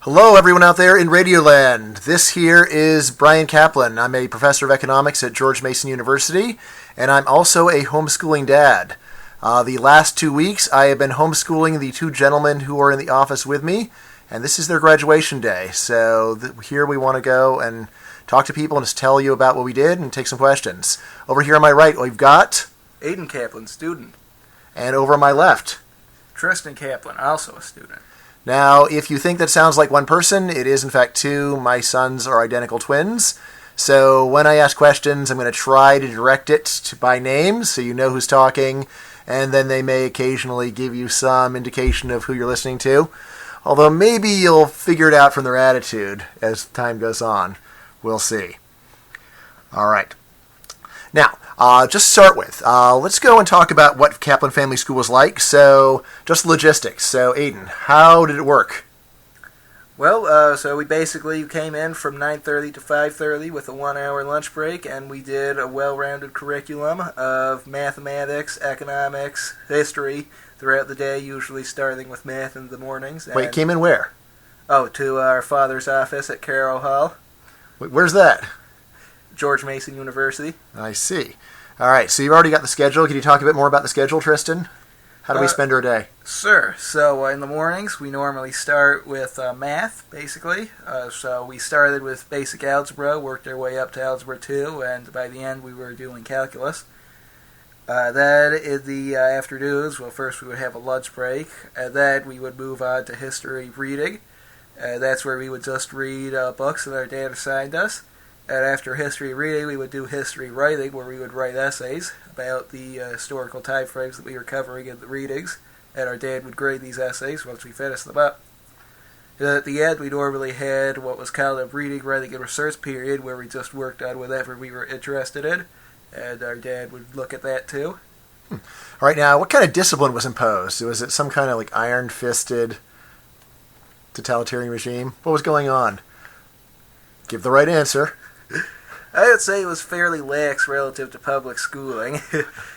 Hello, everyone out there in Radioland. This here is Bryan Caplan. I'm a professor of economics at George Mason University, and I'm also a homeschooling dad. The last 2 weeks, I have been homeschooling the two gentlemen who are in the office with me, and this is their graduation day. So here we want to go and talk to people and just tell you about what we did and take some questions. Over here on my right, we've got Aidan Caplan, student. And over on my left, Tristan Caplan, also a student. Now, if you think that sounds like one person, it is in fact two. My sons are identical twins. So when I ask questions, I'm going to try to direct it by name so you know who's talking, and then they may occasionally give you some indication of who you're listening to. Although maybe you'll figure it out from their attitude as time goes on. We'll see. All right. Now, just to start with, let's go and talk about what Caplan Family School was like. So, just logistics. So, Aidan, how did it work? Well, so we basically came in from 9:30 to 5:30 with a 1-hour lunch break, and we did a well-rounded curriculum of mathematics, economics, history throughout the day, usually starting with math in the mornings. Wait, came in where? Oh, to our father's office at Carroll Hall. Wait, where's that? George Mason University. I see. All right, so you've already got the schedule. Can you talk a bit more about the schedule, Tristan? How do we spend our day? Sure. So in the mornings, we normally start with math, basically. So we started with basic algebra, worked our way up to algebra 2, and by the end we were doing calculus. Then in the afternoons, well, first we would have a lunch break, and then we would move on to history reading. That's where we would just read books that our dad assigned us. And after history reading, we would do history writing, where we would write essays about the historical time frames that we were covering in the readings, and our dad would grade these essays once we finished them up. And at the end, we normally had what was called a reading, writing, and research period, where we just worked on whatever we were interested in, and our dad would look at that too. All right, now, what kind of discipline was imposed? Was it some kind of like iron-fisted totalitarian regime? What was going on? Give the right answer. I would say it was fairly lax relative to public schooling.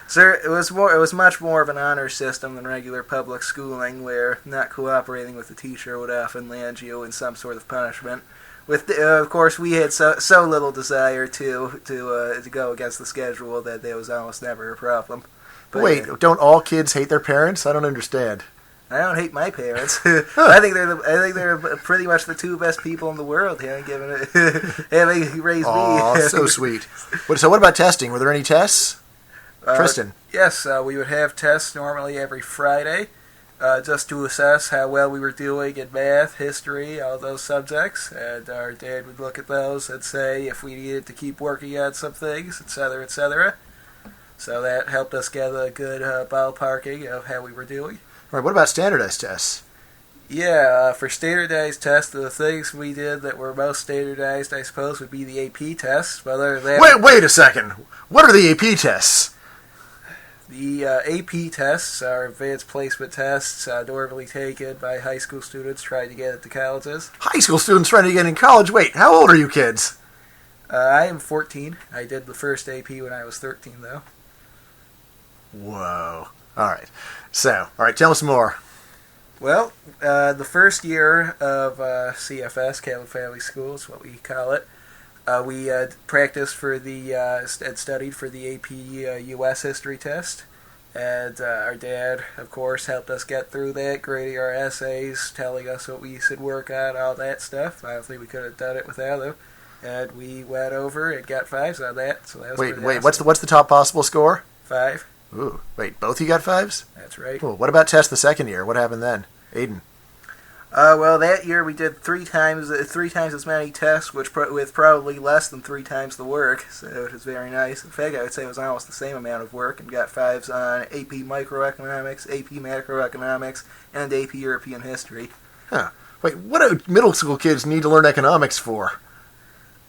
So it was much more of an honor system than regular public schooling, where not cooperating with the teacher would often land you in some sort of punishment. Of course, we had so little desire to go against the schedule that there was almost never a problem. But, wait, don't all kids hate their parents? I don't understand. I don't hate my parents. I think they're pretty much the two best people in the world, having raised me. Oh, so sweet. So what about testing? Were there any tests? Tristan? Yes, we would have tests normally every Friday, just to assess how well we were doing in math, history, all those subjects. And our dad would look at those and say if we needed to keep working on some things, etc., etc. So that helped us get a good ballparking of how we were doing. All right, what about standardized tests? Yeah, for standardized tests, the things we did that were most standardized, I suppose, would be the AP tests. Wait a second. What are the AP tests? The AP tests are advanced placement tests, normally taken by high school students trying to get into colleges. High school students trying to get in college? Wait, how old are you kids? I am 14. I did the first AP when I was 13, though. Whoa. All right. So, all right, tell us more. Well, the first year of CFS, Caplan Family School, is what we call it. We practiced for and studied for the AP U.S. history test. And our dad, of course, helped us get through that, grading our essays, telling us what we should work on, all that stuff. I don't think we could have done it without him. And we went over and got 5s on that. So that was wait, what's the top possible score? 5. Ooh, wait, both of you got 5s? That's right. Cool. What about test the second year? What happened then? Aidan? Well, that year we did 3 times as many tests, with probably less than 3 times the work, so it was very nice. In fact, I would say it was almost the same amount of work, and got 5s on AP Microeconomics, AP Macroeconomics, and AP European History. Huh. Wait, what do middle school kids need to learn economics for?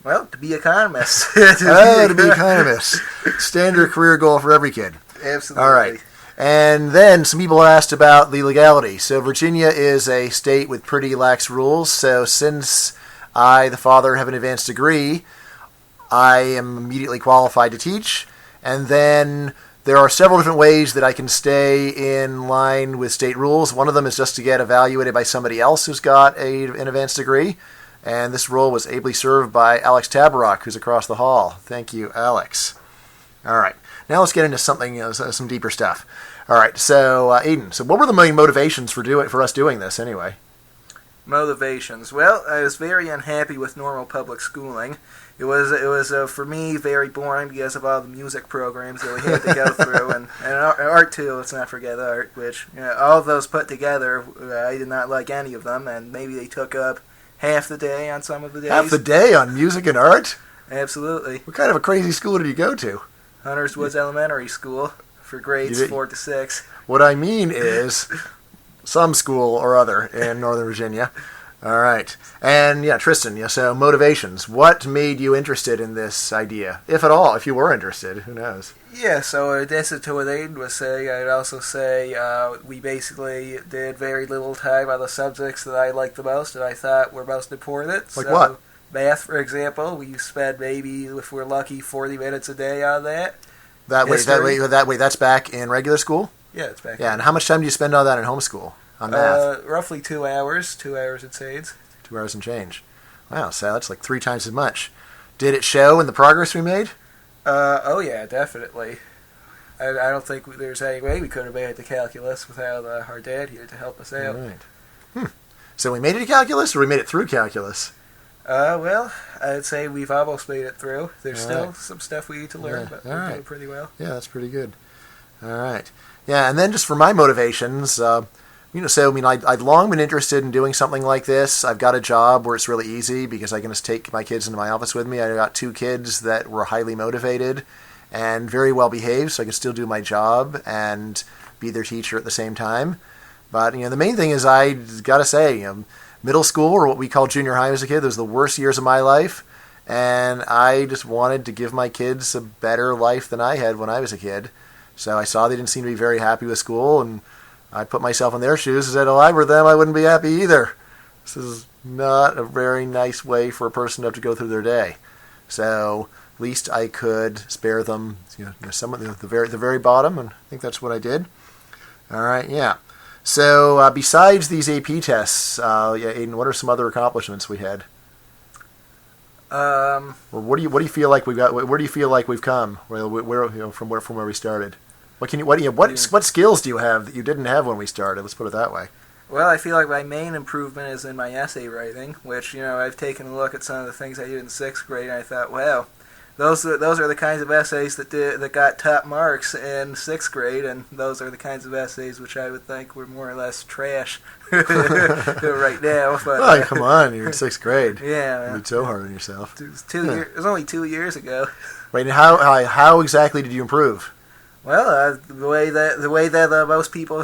Well, to be economists. To be economists. Standard career goal for every kid. Absolutely. All right. And then some people asked about the legality. So Virginia is a state with pretty lax rules. So since I, the father, have an advanced degree, I am immediately qualified to teach. And then There are several different ways that I can stay in line with state rules. One of them is just to get evaluated by somebody else who's got an advanced degree. And this role was ably served by Alex Tabarrok, who's across the hall. Thank you, Alex. All right. Now let's get into something, some deeper stuff. All right. So, Aidan, so what were the main motivations for us doing this anyway? Motivations. Well, I was very unhappy with normal public schooling. It was for me very boring because of all the music programs that we had to go through, and art too. Let's not forget art, which all of those put together, I did not like any of them, and maybe they took up half the day on some of the days. Half the day on music and art? Absolutely. What kind of a crazy school did you go to? Hunters Woods Elementary School for grades 4 to 6. What I mean is some school or other in Northern Virginia. All right. And, Tristan, so motivations. What made you interested in this idea? If at all, if you were interested, who knows? Yeah, so that's to what Aidan was saying. I'd also say we basically did very little time on the subjects that I liked the most and I thought were most important. Like what? Math, for example. We spend maybe, if we're lucky, 40 minutes a day on that. That way, that's back in regular school? Yeah, it's back. Yeah, and how much time do you spend on that in homeschool? On math? Roughly 2 hours. 2 hours and change. 2 hours and change. Wow, so that's like 3 times as much. Did it show in the progress we made? Oh yeah, definitely. I don't think there's any way we could have made it to calculus without our dad here to help us out. All right. So we made it to calculus, or we made it through calculus? Well, I'd say we've almost made it through. There's All still right. some stuff we need to learn, but we're doing pretty well. Yeah, that's pretty good. All right. Yeah, and then just for my motivations, I'd long been interested in doing something like this. I've got a job where it's really easy because I can just take my kids into my office with me. I got 2 kids that were highly motivated and very well behaved, so I can still do my job and be their teacher at the same time. But, the main thing is I got to say, middle school, or what we called junior high as a kid, those were the worst years of my life. And I just wanted to give my kids a better life than I had when I was a kid. So I saw they didn't seem to be very happy with school, and I put myself in their shoes and said, if I were them, I wouldn't be happy either. This is not a very nice way for a person to have to go through their day. So at least I could spare them some of the very bottom, and I think that's what I did. All right, yeah. So besides these AP tests, Aidan, what are some other accomplishments we had? Or what do you feel like we've got? Where do you feel like we've come? From where we started? What skills do you have that you didn't have when we started? Let's put it that way. Well, I feel like my main improvement is in my essay writing, which I've taken a look at some of the things I did in 6th grade, and I thought, wow, those are the kinds of essays that got top marks in 6th grade, and those are the kinds of essays which I would think were more or less trash right now. But oh, come on, you're in 6th grade. Yeah, you're so hard on yourself. It was only 2 years ago. Wait, and how exactly did you improve? Well, the way that most people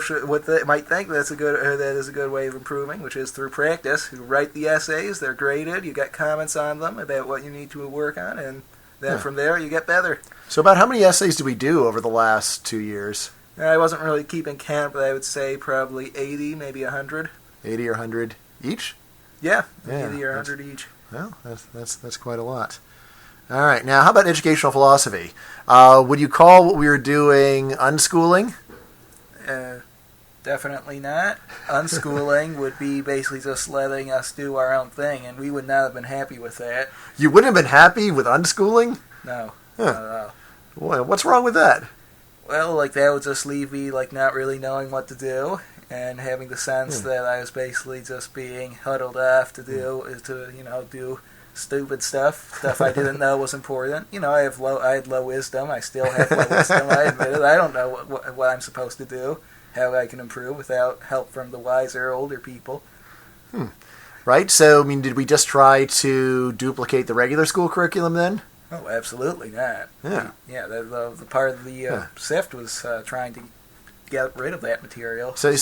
might think that is a good way of improving, which is through practice. You write the essays, they're graded, you get comments on them about what you need to work on, and then from there you get better. So about how many essays did we do over the last 2 years? I wasn't really keeping count, but I would say probably 80, maybe 100. 80 or 100 each? Yeah, 80 or 100 each. Well, that's quite a lot. All right, now how about educational philosophy? Would you call what we were doing unschooling? Definitely not. Unschooling would be basically just letting us do our own thing, and we would not have been happy with that. You wouldn't have been happy with unschooling? No, not at all. Well, what's wrong with that? Well, that would just leave me not really knowing what to do, and having the sense that I was basically just being huddled off to do stupid stuff I didn't know was important. I had low wisdom. I still have low wisdom. I admit it. I don't know what I'm supposed to do, how I can improve without help from the wiser, older people. Right. So, did we just try to duplicate the regular school curriculum then? Oh, absolutely not. Yeah. Yeah. The part of the SIFT was trying to get rid of that material. So,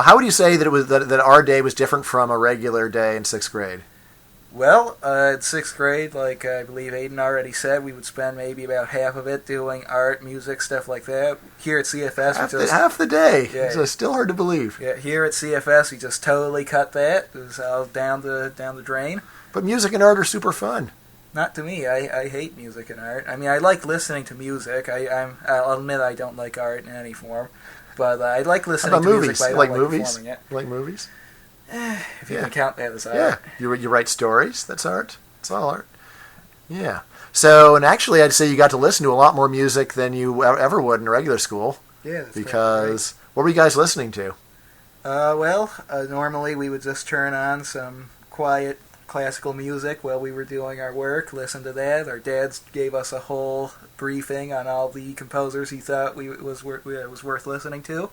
how would you say that it was that our day was different from a regular day in 6th grade? Well, in 6th grade, like I believe Aidan already said, we would spend maybe about half of it doing art, music, stuff like that. Here at CFS, half the day. Yeah, it's still hard to believe. Yeah, here at CFS, we just totally cut that. It was all down the drain. But music and art are super fun. Not to me. I hate music and art. I mean, I like listening to music. I'll admit I don't like art in any form, but I like listening to music. But I don't like performing it. You like movies? If you can count that as art. Yeah, you write stories. That's art. It's all art. Yeah. So, and actually, I'd say you got to listen to a lot more music than you ever would in a regular school. Yeah, that's because what were you guys listening to? Normally we would just turn on some quiet classical music while we were doing our work, listen to that. Our dads gave us a whole briefing on all the composers he thought was worth listening to.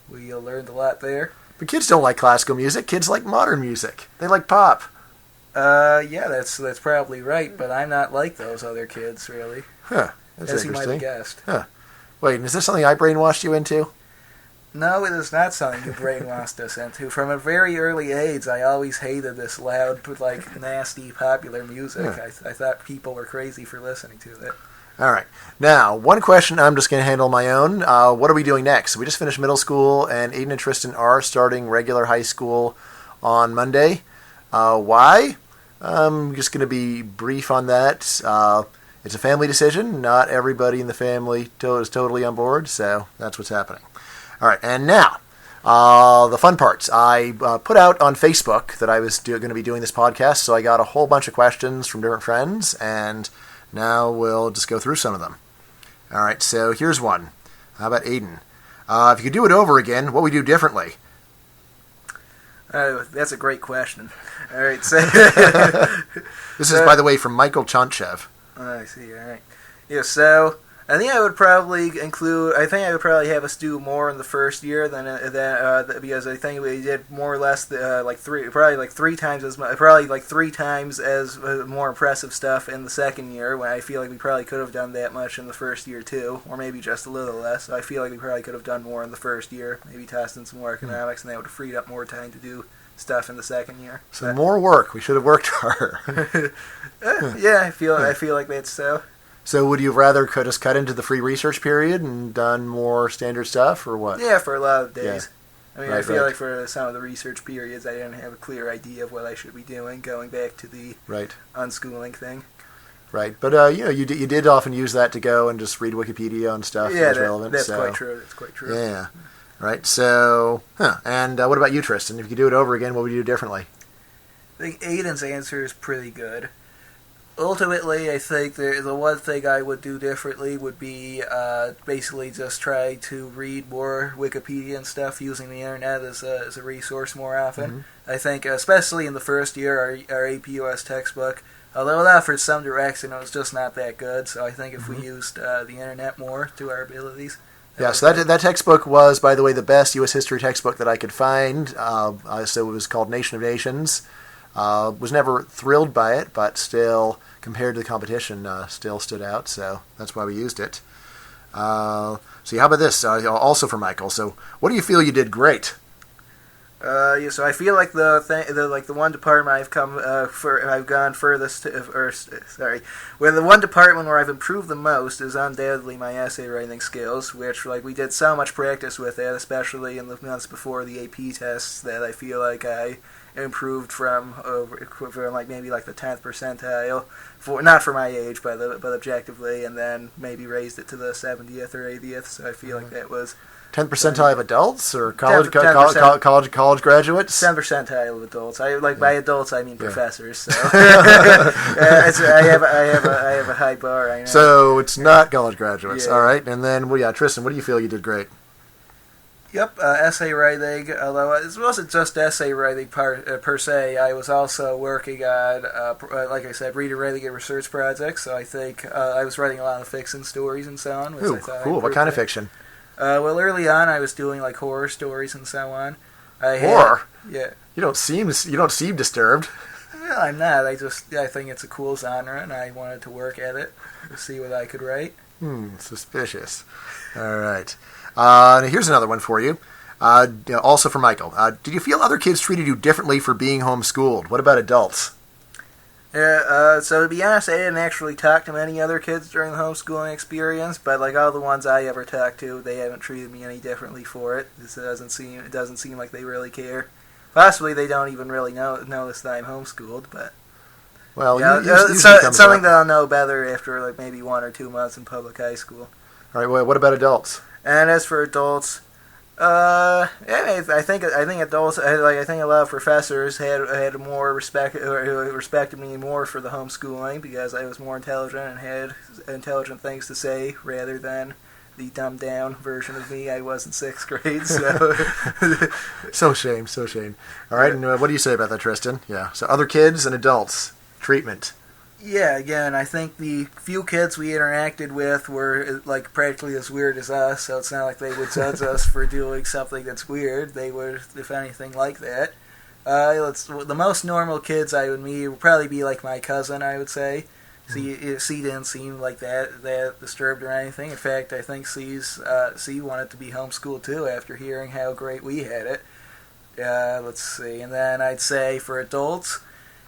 We learned a lot there. But kids don't like classical music. Kids like modern music. They like pop. Yeah, that's probably right, but I'm not like those other kids, really. Huh, that's as interesting. you might have guessed. Huh. Wait, is this something I brainwashed you into? No, it is not something you brainwashed us into. From a very early age, I always hated this loud, like, nasty, popular music. Yeah. I thought people were crazy for listening to it. All right. Now, one question I'm just going to handle my own. What are we doing next? We just finished middle school, and Aidan and Tristan are starting regular high school on Monday. Why? I'm just going to be brief on that. It's a family decision. Not everybody in the family is totally on board, so that's what's happening. All right, and now, the fun parts. I put out on Facebook that I was going to be doing this podcast, so I got a whole bunch of questions from different friends, and now we'll just go through some of them. All right, so here's one. How about Aidan? If you could do it over again, what would you do differently? That's a great question. All right, so This is, by the way, from Michael Chonchev. I see. All right. Yeah. So I think I would probably have us do more in the first year than because I think we did more or less three times as more impressive stuff in the second year. When I feel like we probably could have done that much in the first year too, or maybe just a little less. So I feel like we probably could have done more in the first year. Maybe tossed in some more economics, and that would have freed up more time to do stuff in the second year. So more work. We should have worked harder. Yeah, I feel like that's so. So would you rather just cut into the free research period and done more standard stuff, or what? Yeah, for a lot of days. Yeah. I mean, I feel like for some of the research periods, I didn't have a clear idea of what I should be doing, going back to the unschooling thing. Right, but you did often use that to go and just read Wikipedia on stuff that was relevant. That's quite true. That's quite true. Yeah. Right. So, and what about you, Tristan? If you could do it over again, what would you do differently? I think Aidan's answer is pretty good. Ultimately, I think the one thing I would do differently would be basically just try to read more Wikipedia and stuff using the internet as a resource more often. Mm-hmm. I think, especially in the first year, our AP US textbook, although it offered some direction, it was just not that good. So I think if we used the internet more to our abilities. Yeah, so that textbook was, by the way, the best U.S. history textbook that I could find. So it was called Nation of Nations. Was never thrilled by it, but still, compared to the competition, still stood out. So that's why we used it. So how about this? Also for Michael. So what do you feel you did great? So I feel like the one department I've gone furthest, where the one department where I've improved the most is undoubtedly my essay writing skills, which we did so much practice with that, especially in the months before the AP tests, that I feel like I improved from maybe the 10th percentile, not for my age, but objectively, and then maybe raised it to the 70th or 80th. So I feel like that was 10th percentile of adults or college graduates? 10th percentile of adults. By adults I mean professors. So I have a high bar. I know. So it's not college graduates. Yeah. All right, and then Tristan, what do you feel you did great? Yep, essay writing, although it wasn't just essay writing per se. I was also working on, like I said, reader writing and research projects, so I think I was writing a lot of fiction stories and so on. Ooh, cool. What kind of fiction? Well, early on I was doing horror stories and so on. Horror? Yeah. You don't seem disturbed. Well, I'm not. I think it's a cool genre, and I wanted to work at it to see what I could write. Suspicious. All right. Here's another one for you. Also for Michael. Did you feel other kids treated you differently for being homeschooled? What about adults? So to be honest, I didn't actually talk to many other kids during the homeschooling experience, but all the ones I ever talked to, they haven't treated me any differently for it. It doesn't seem like they really care. Possibly they don't even really notice that I'm homeschooled, but Well, yeah, usually it's something that I'll know better after like maybe 1 or 2 months in public high school. All right. Well, what about adults? And as for adults, yeah, I think adults, I think a lot of professors had more respect, or respected me more for the homeschooling because I was more intelligent and had intelligent things to say rather than the dumbed down version of me I was in 6th grade. So, so shame. All right, and what do you say about that, Tristan? Yeah. So other kids and adults treatment. Yeah, again, I think the few kids we interacted with were like practically as weird as us, so it's not like they would judge us for doing something that's weird. They would, if anything, like that. The most normal kids I would meet would probably be like my cousin, I would say. C didn't seem like that disturbed or anything. In fact, I think C wanted to be homeschooled too after hearing how great we had it. Let's see, and then I'd say for adults.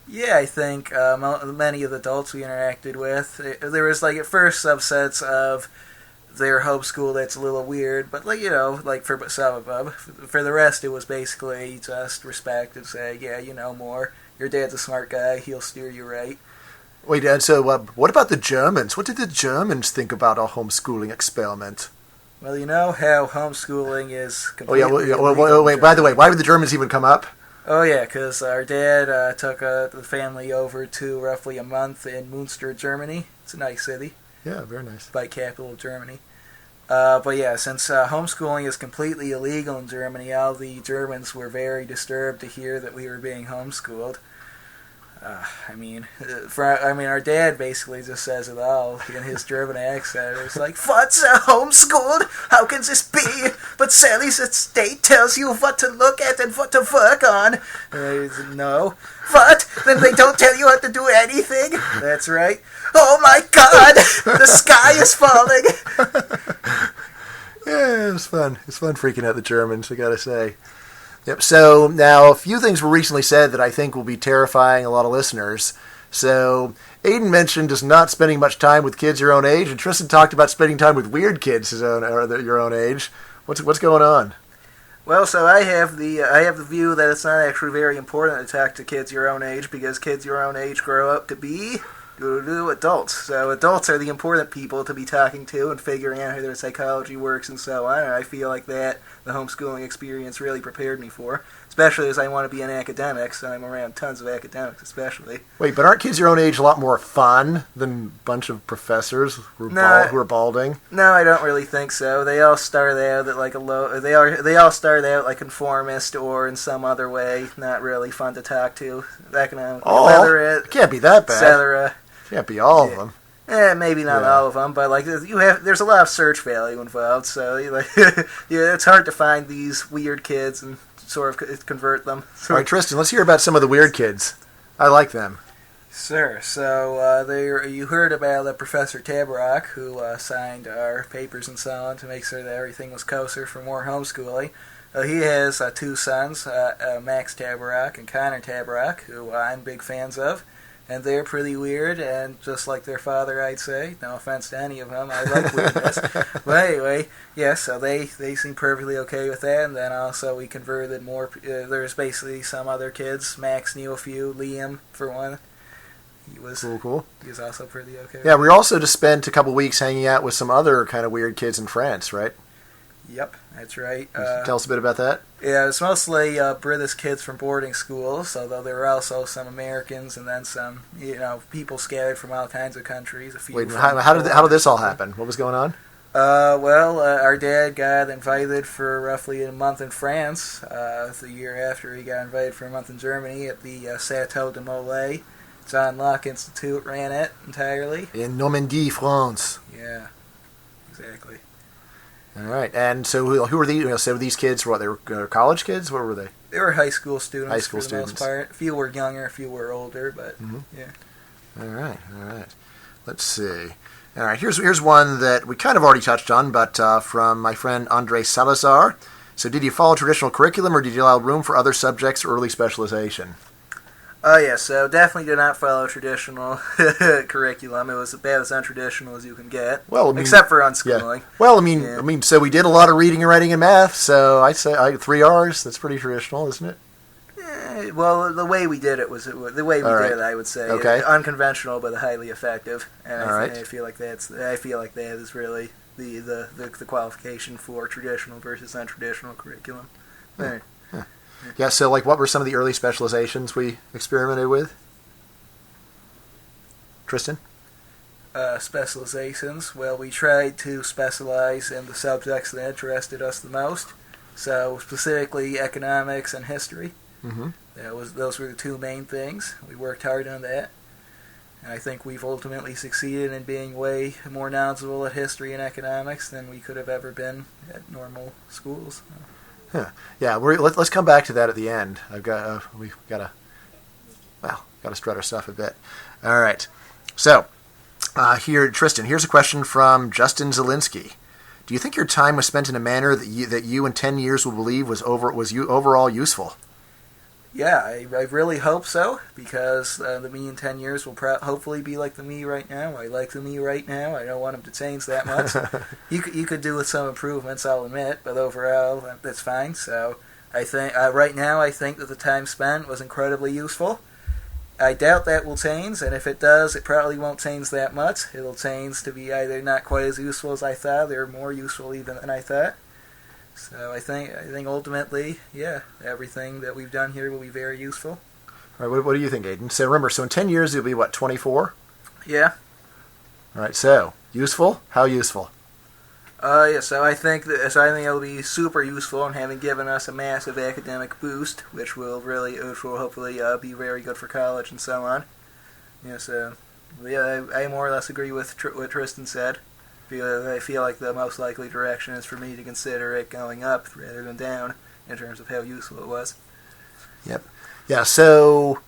Yeah, I think many of the adults we interacted with, there was like at first subsets of their homeschool that's a little weird, but like like for some of them, for the rest it was basically just respect and say, yeah, you know more. Your dad's a smart guy; he'll steer you right. Wait, and so what about the Germans? What did the Germans think about our homeschooling experiment? Well, you know how homeschooling is completely wait, by the way, why would the Germans even come up? Oh, yeah, because our dad took the family over to roughly a month in Münster, Germany. It's a nice city. Yeah, very nice. Bike capital of Germany. But yeah, since homeschooling is completely illegal in Germany, all the Germans were very disturbed to hear that we were being homeschooled. Our dad basically just says it all in his German accent. It's like, "What's homeschooled? How can this be? But Sally's state tells you what to look at and what to work on." No. What? Then they don't tell you how to do anything? That's right. Oh my God! The sky is falling! Yeah, it was fun. It's fun freaking out the Germans, I gotta say. Yep. So now a few things were recently said that I think will be terrifying a lot of listeners. So Aidan mentioned just not spending much time with kids your own age, and Tristan talked about spending time with weird kids your own age. What's going on? Well, so I have the view that it's not actually very important to talk to kids your own age because kids your own age grow up to be adults. So adults are the important people to be talking to and figuring out how their psychology works and so on. And I feel like that the homeschooling experience really prepared me for, especially as I want to be an academic, so I'm around tons of academics especially. Wait, but aren't kids your own age a lot more fun than a bunch of professors who are balding? No, I don't really think so. They all start out at like they all start out like conformist or in some other way not really fun to talk to. It can't be that bad. Etc. Can't be all of them. Maybe not all of them, but like there's a lot of search value involved. So it's hard to find these weird kids and sort of convert them. All right, Tristan, let's hear about some of the weird kids. I like them. Sure. So you heard about Professor Tabarrok, who signed our papers and so on to make sure that everything was kosher for more homeschooling. He has 2 sons, Max Tabarrok and Connor Tabarrok, who I'm big fans of. And they're pretty weird, and just like their father, I'd say. No offense to any of them, I like weirdness. But anyway, yeah, so they seem perfectly okay with that, and then also we converted more. There's basically some other kids. Max knew a few, Liam, for one. He was cool. He was also pretty okay. Yeah, we also just spent a couple weeks hanging out with some other kind of weird kids in France, right? Yep, that's right. Tell us a bit about that. Yeah, it's mostly British kids from boarding schools, although there were also some Americans and then some, people scattered from all kinds of countries. Wait, how did this all happen? What was going on? Our dad got invited for roughly a month in France. The year after, he got invited for a month in Germany at the Château de Molay. John Locke Institute ran it entirely. In Normandy, France. Yeah, exactly. All right, and so who were these? So these kids, what, they were college kids? What were they? They were high school students. High school for the students. most part. A few were younger, a few were older, but yeah. All right. Let's see. All right, here's one that we kind of already touched on, but from my friend Andre Salazar. So did you follow traditional curriculum, or did you allow room for other subjects or early specialization? Oh, yeah, so definitely did not follow traditional curriculum. It was about as untraditional as you can get, except for unschooling. Yeah. Well, so we did a lot of reading and writing and math, so I'd say 3 R's. That's pretty traditional, isn't it? Well, the way we did it was the way we did it. I would say unconventional but highly effective, and I feel like that is really the qualification for traditional versus non-traditional curriculum. Yeah. Yeah. So, like, what were some of the early specializations we experimented with, Tristan? Specializations. Well, we tried to specialize in the subjects that interested us the most. So specifically, economics and history. Mm-hmm. Those were the two main things. We worked hard on that, and I think we've ultimately succeeded in being way more knowledgeable at history and economics than we could have ever been at normal schools. Yeah. Let's come back to that at the end. We've got to strut our stuff a bit. All right. So. Here, Tristan, here's a question from Justin Zielinski. Do you think your time was spent in a manner that you in 10 years will believe was overall useful? Yeah, I really hope so, because the me in 10 years will hopefully be like the me right now. I like the me right now. I don't want him to change that much. You could do with some improvements, I'll admit, but overall, that's fine. So I think right now I think that the time spent was incredibly useful. I doubt that will change, and if it does, it probably won't change that much. It'll change to be either not quite as useful as I thought, or more useful even than I thought. So I think ultimately, yeah, everything that we've done here will be very useful. All right, what do you think, Aidan? So remember, in 10 years you'll be, 24? Yeah. All right, so, useful? How useful? Yeah, so I think it'll be super useful in having given us a massive academic boost, which will hopefully be very good for college and so on. Yeah, so I more or less agree with what Tristan said. I feel like the most likely direction is for me to consider it going up rather than down in terms of how useful it was. Yep. Yeah. So,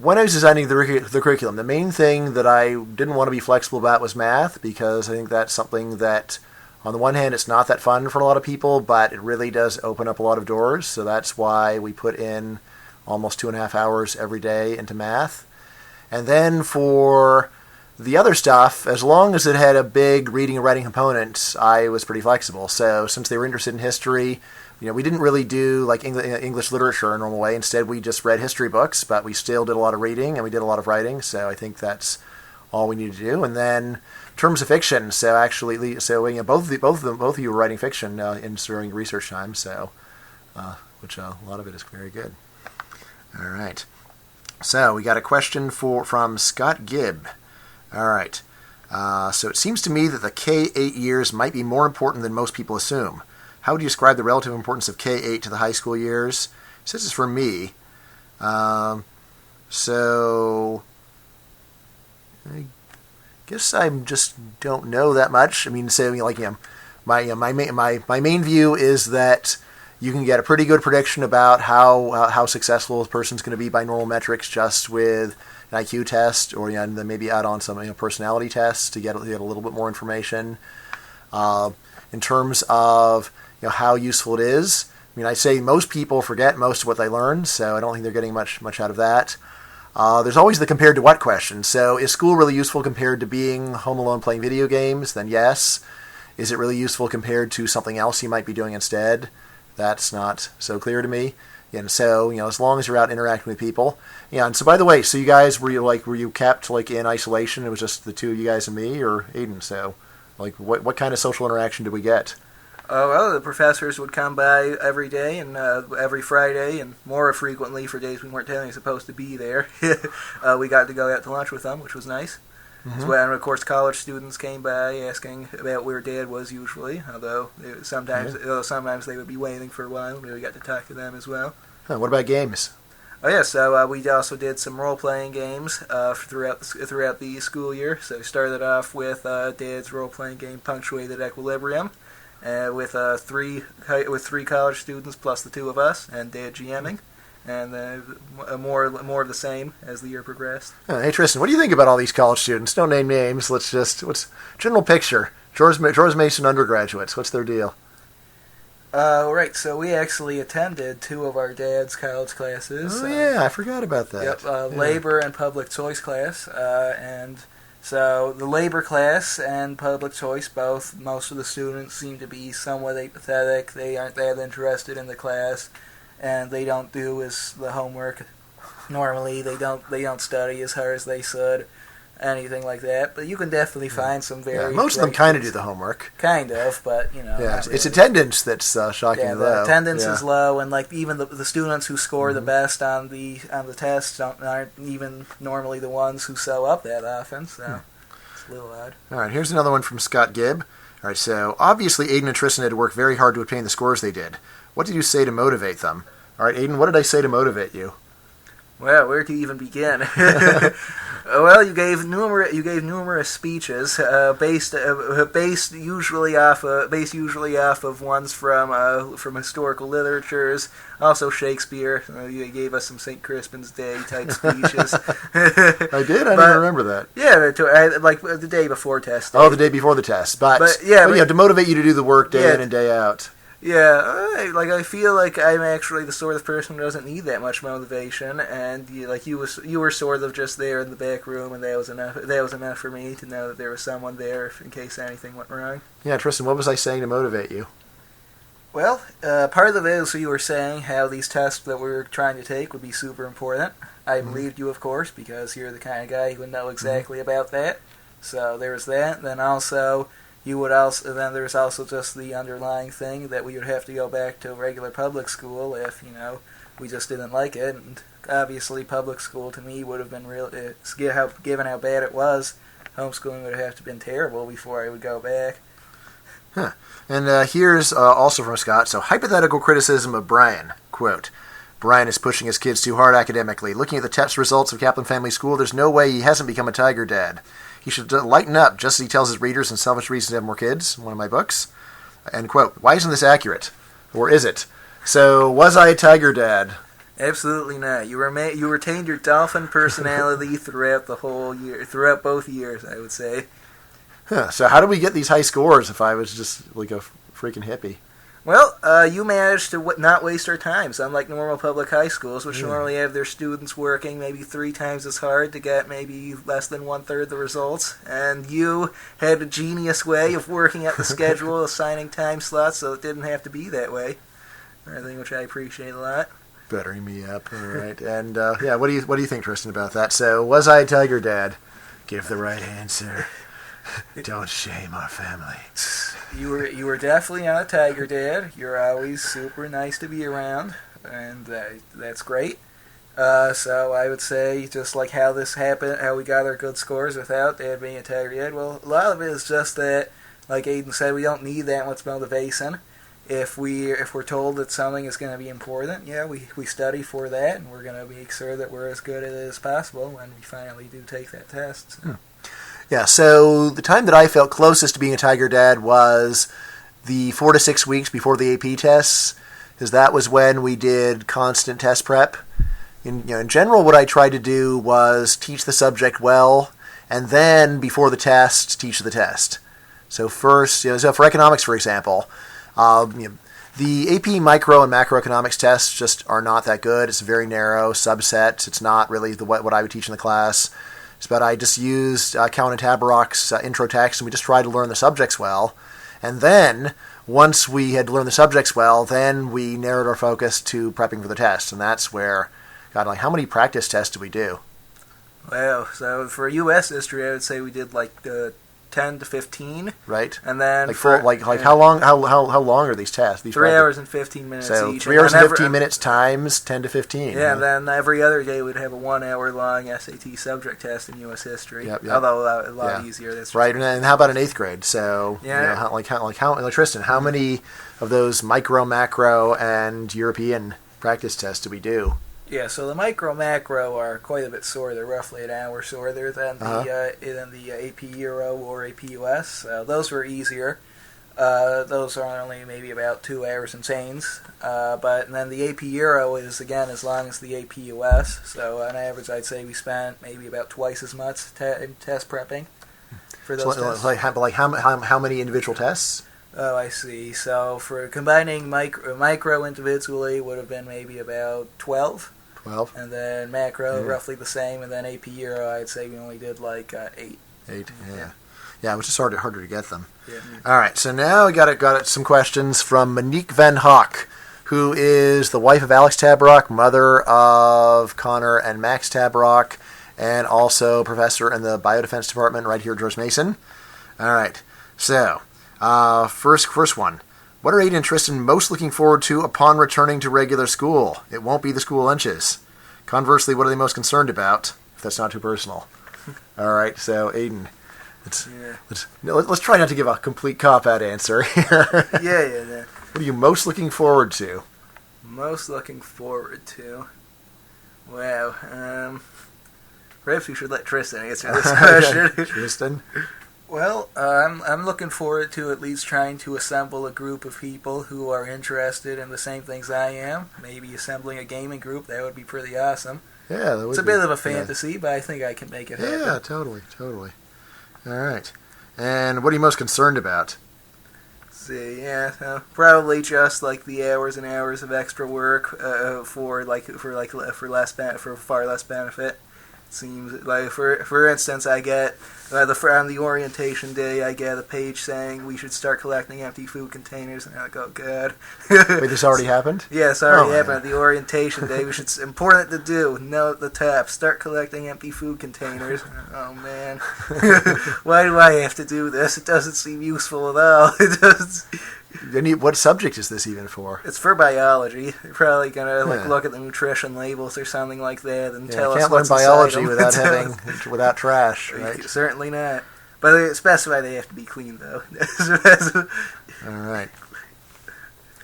when I was designing the curriculum, the main thing that I didn't want to be flexible about was math, because I think that's something that, on the one hand, it's not that fun for a lot of people, but it really does open up a lot of doors. So that's why we put in almost 2.5 hours every day into math. And then for the other stuff, as long as it had a big reading and writing component, I was pretty flexible. So since they were interested in history, we didn't really do like English literature in a normal way. Instead, we just read history books, but we still did a lot of reading and we did a lot of writing. So I think that's all we need to do. And then in terms of fiction, both of you were writing fiction during research time. So, which a lot of it is very good. All right. So we got a question from Scott Gibb. All right. So it seems to me that the K-8 years might be more important than most people assume. How would you describe the relative importance of K-8 to the high school years? This is for me. So I guess I just don't know that much. My main view is that you can get a pretty good prediction about how successful a person's going to be by normal metrics just with an IQ test, or and then maybe add on some personality tests to get a little bit more information. In terms of how useful it is, I say most people forget most of what they learn, so I don't think they're getting much out of that. There's always the compared to what question. So is school really useful compared to being home alone playing video games? Then yes. Is it really useful compared to something else you might be doing instead? That's not so clear to me. And so, as long as you're out interacting with people. Yeah, and so by the way, so you guys, were you kept in isolation? It was just the two of you guys and me, or Aidan? So, what kind of social interaction did we get? Oh, well, the professors would come by every day and every Friday, and more frequently for days we weren't technically supposed to be there. We got to go out to lunch with them, which was nice. Mm-hmm. So, and of course, college students came by asking about where Dad was usually, although sometimes they would be waiting for a while, and we got to talk to them as well. What about games? Oh yeah, so we also did some role-playing games throughout the school year. So we started off with Dad's role-playing game, Punctuated Equilibrium, with three college students plus the two of us, and Dad GMing, and more of the same as the year progressed. Hey Tristan, what do you think about all these college students? Don't name names. What's general picture? George Mason undergraduates. What's their deal? Right, so we actually attended two of our dad's college classes. Oh, yeah, I forgot about that. Yep, labor and public choice class. And so the labor class and public choice, most of the students seem to be somewhat apathetic. They aren't that interested in the class. and they don't do the homework. Normally, they don't study as hard as they should, anything like that. But you can definitely find some very most of them kind of do the homework. Kind of, but Yeah, really. It's attendance that's shocking low. The attendance is low, and like even the students who score the best on the tests aren't even normally the ones who show up that often. So it's a little odd. All right, here's another one from Scott Gibb. All right, so obviously Aidan and Tristan had to work very hard to obtain the scores they did. What did you say to motivate them? All right, Aidan, what did I say to motivate you? Well, where to even begin? Well, you gave numerous speeches based usually off of ones from historical literatures, also Shakespeare. You gave us some St. Crispin's Day type speeches. I did. I didn't remember that. Yeah, like the day before test day. Oh, the day before the test, but to motivate you to do the work day in and day out. Yeah, I feel like I'm actually the sort of person who doesn't need that much motivation, and you were sort of just there in the back room, and that was enough. That was enough for me to know that there was someone there in case anything went wrong. Yeah, Tristan, what was I saying to motivate you? Well, part of it is you were saying how these tests that we were trying to take would be super important. I believed you, of course, because you're the kind of guy who would know exactly about that. So there was that. Then also. Then there's also just the underlying thing that we would have to go back to regular public school if, we just didn't like it. And obviously public school to me would have been given how bad it was, homeschooling would have to been terrible before I would go back. Huh. And here's also from Scott. So, hypothetical criticism of Bryan. Quote, Bryan is pushing his kids too hard academically. Looking at the test results of Caplan Family School, there's no way he hasn't become a tiger dad. He should lighten up, just as he tells his readers in Selfish Reasons to Have More Kids, one of my books. End quote. Why isn't this accurate? Or is it? So, was I a tiger dad? Absolutely not. You retained your dolphin personality throughout the whole year, throughout both years, I would say. Huh. So how do we get these high scores if I was just like a freaking hippie? Well, you managed to not waste our time, unlike normal public high schools, which normally have their students working maybe 3 times as hard to get maybe less than 1/3 the results. And you had a genius way of working out the schedule, assigning time slots so it didn't have to be that way. Everything which I appreciate a lot. Buttering me up, all right. And what do you think, Tristan, about that? So, was I a tiger dad? Give the right answer. Don't shame our family. You were definitely not a tiger dad. You're always super nice to be around, and that's great. So I would say just like how this happened, how we got our good scores without Dad being a tiger dad. Well, a lot of it is just that, like Aidan said, we don't need that much motivation. If we're told that something is going to be important, we study for that, and we're going to make sure that we're as good at it as possible when we finally do take that test. So. Yeah, so the time that I felt closest to being a tiger dad was the 4 to 6 weeks before the AP tests, because that was when we did constant test prep. In general, what I tried to do was teach the subject well, and then before the test, teach the test. So first, so for economics, for example, the AP micro and macroeconomics tests just are not that good. It's a very narrow subset. It's not really what I would teach in the class. But I just used Cowan and Tabarrok's intro text, and we just tried to learn the subjects well. And then, once we had learned the subjects well, then we narrowed our focus to prepping for the test. And that's where, how many practice tests did we do? Well, so for U.S. history, I would say we did 10 to 15. Right. And then how long are these tests? 3 hours and 15 minutes so each. 3 hours and 15 minutes times 10 to 15. Yeah, and then every other day we'd have a 1 hour long SAT subject test in U.S. history. Yep. Although a lot easier. That's right. And how about in 8th grade? So Tristan, how many of those micro, macro, and European practice tests do we do? Yeah, so the micro-macro are quite a bit shorter. They're roughly an hour shorter than the AP Euro or AP US. Those were easier. Those are only maybe about 2 hours and change. But then the AP Euro is, again, as long as the AP US. So on average, I'd say we spent maybe about twice as much test prepping for those tests. How many individual tests? Oh, I see. So for combining micro individually would have been maybe about 12. 12. And then macro, roughly the same. And then AP Euro, I'd say we only did 8. 8, yeah. Yeah, it was just harder to get them. Yeah. All right, so now we got some questions from Monique Van Hock, who is the wife of Alex Tabrock, mother of Connor and Max Tabrock, and also professor in the biodefense department right here at George Mason. All right, so first one. What are Aidan and Tristan most looking forward to upon returning to regular school? It won't be the school lunches. Conversely, what are they most concerned about? If that's not too personal. All right, so Aidan, let's try not to give a complete cop-out answer here. Yeah. What are you most looking forward to? Most looking forward to? Wow. Perhaps we should let Tristan answer this question. Tristan? Well, I'm looking forward to at least trying to assemble a group of people who are interested in the same things I am. Maybe assembling a gaming group. That would be pretty awesome. Yeah, that would It's a bit of a fantasy, but I think I can make it happen. Yeah, totally. All right. And what are you most concerned about? Probably just like the hours and hours of extra work for far less benefit. Seems like, for instance, I get on the orientation day, I get a page saying we should start collecting empty food containers, and I'm like, oh god. Wait, this already happened? Yeah, it's already happened at the orientation day. It's important to do. Note the top. Start collecting empty food containers. Oh man, why do I have to do this? It doesn't seem useful at all. It doesn't. What subject is this even for? It's for biology. You're probably gonna look at the nutrition labels or something like that and tell us what's inside them. You can't learn biology without trash, right? Certainly not. But they specify they have to be clean, though. All right.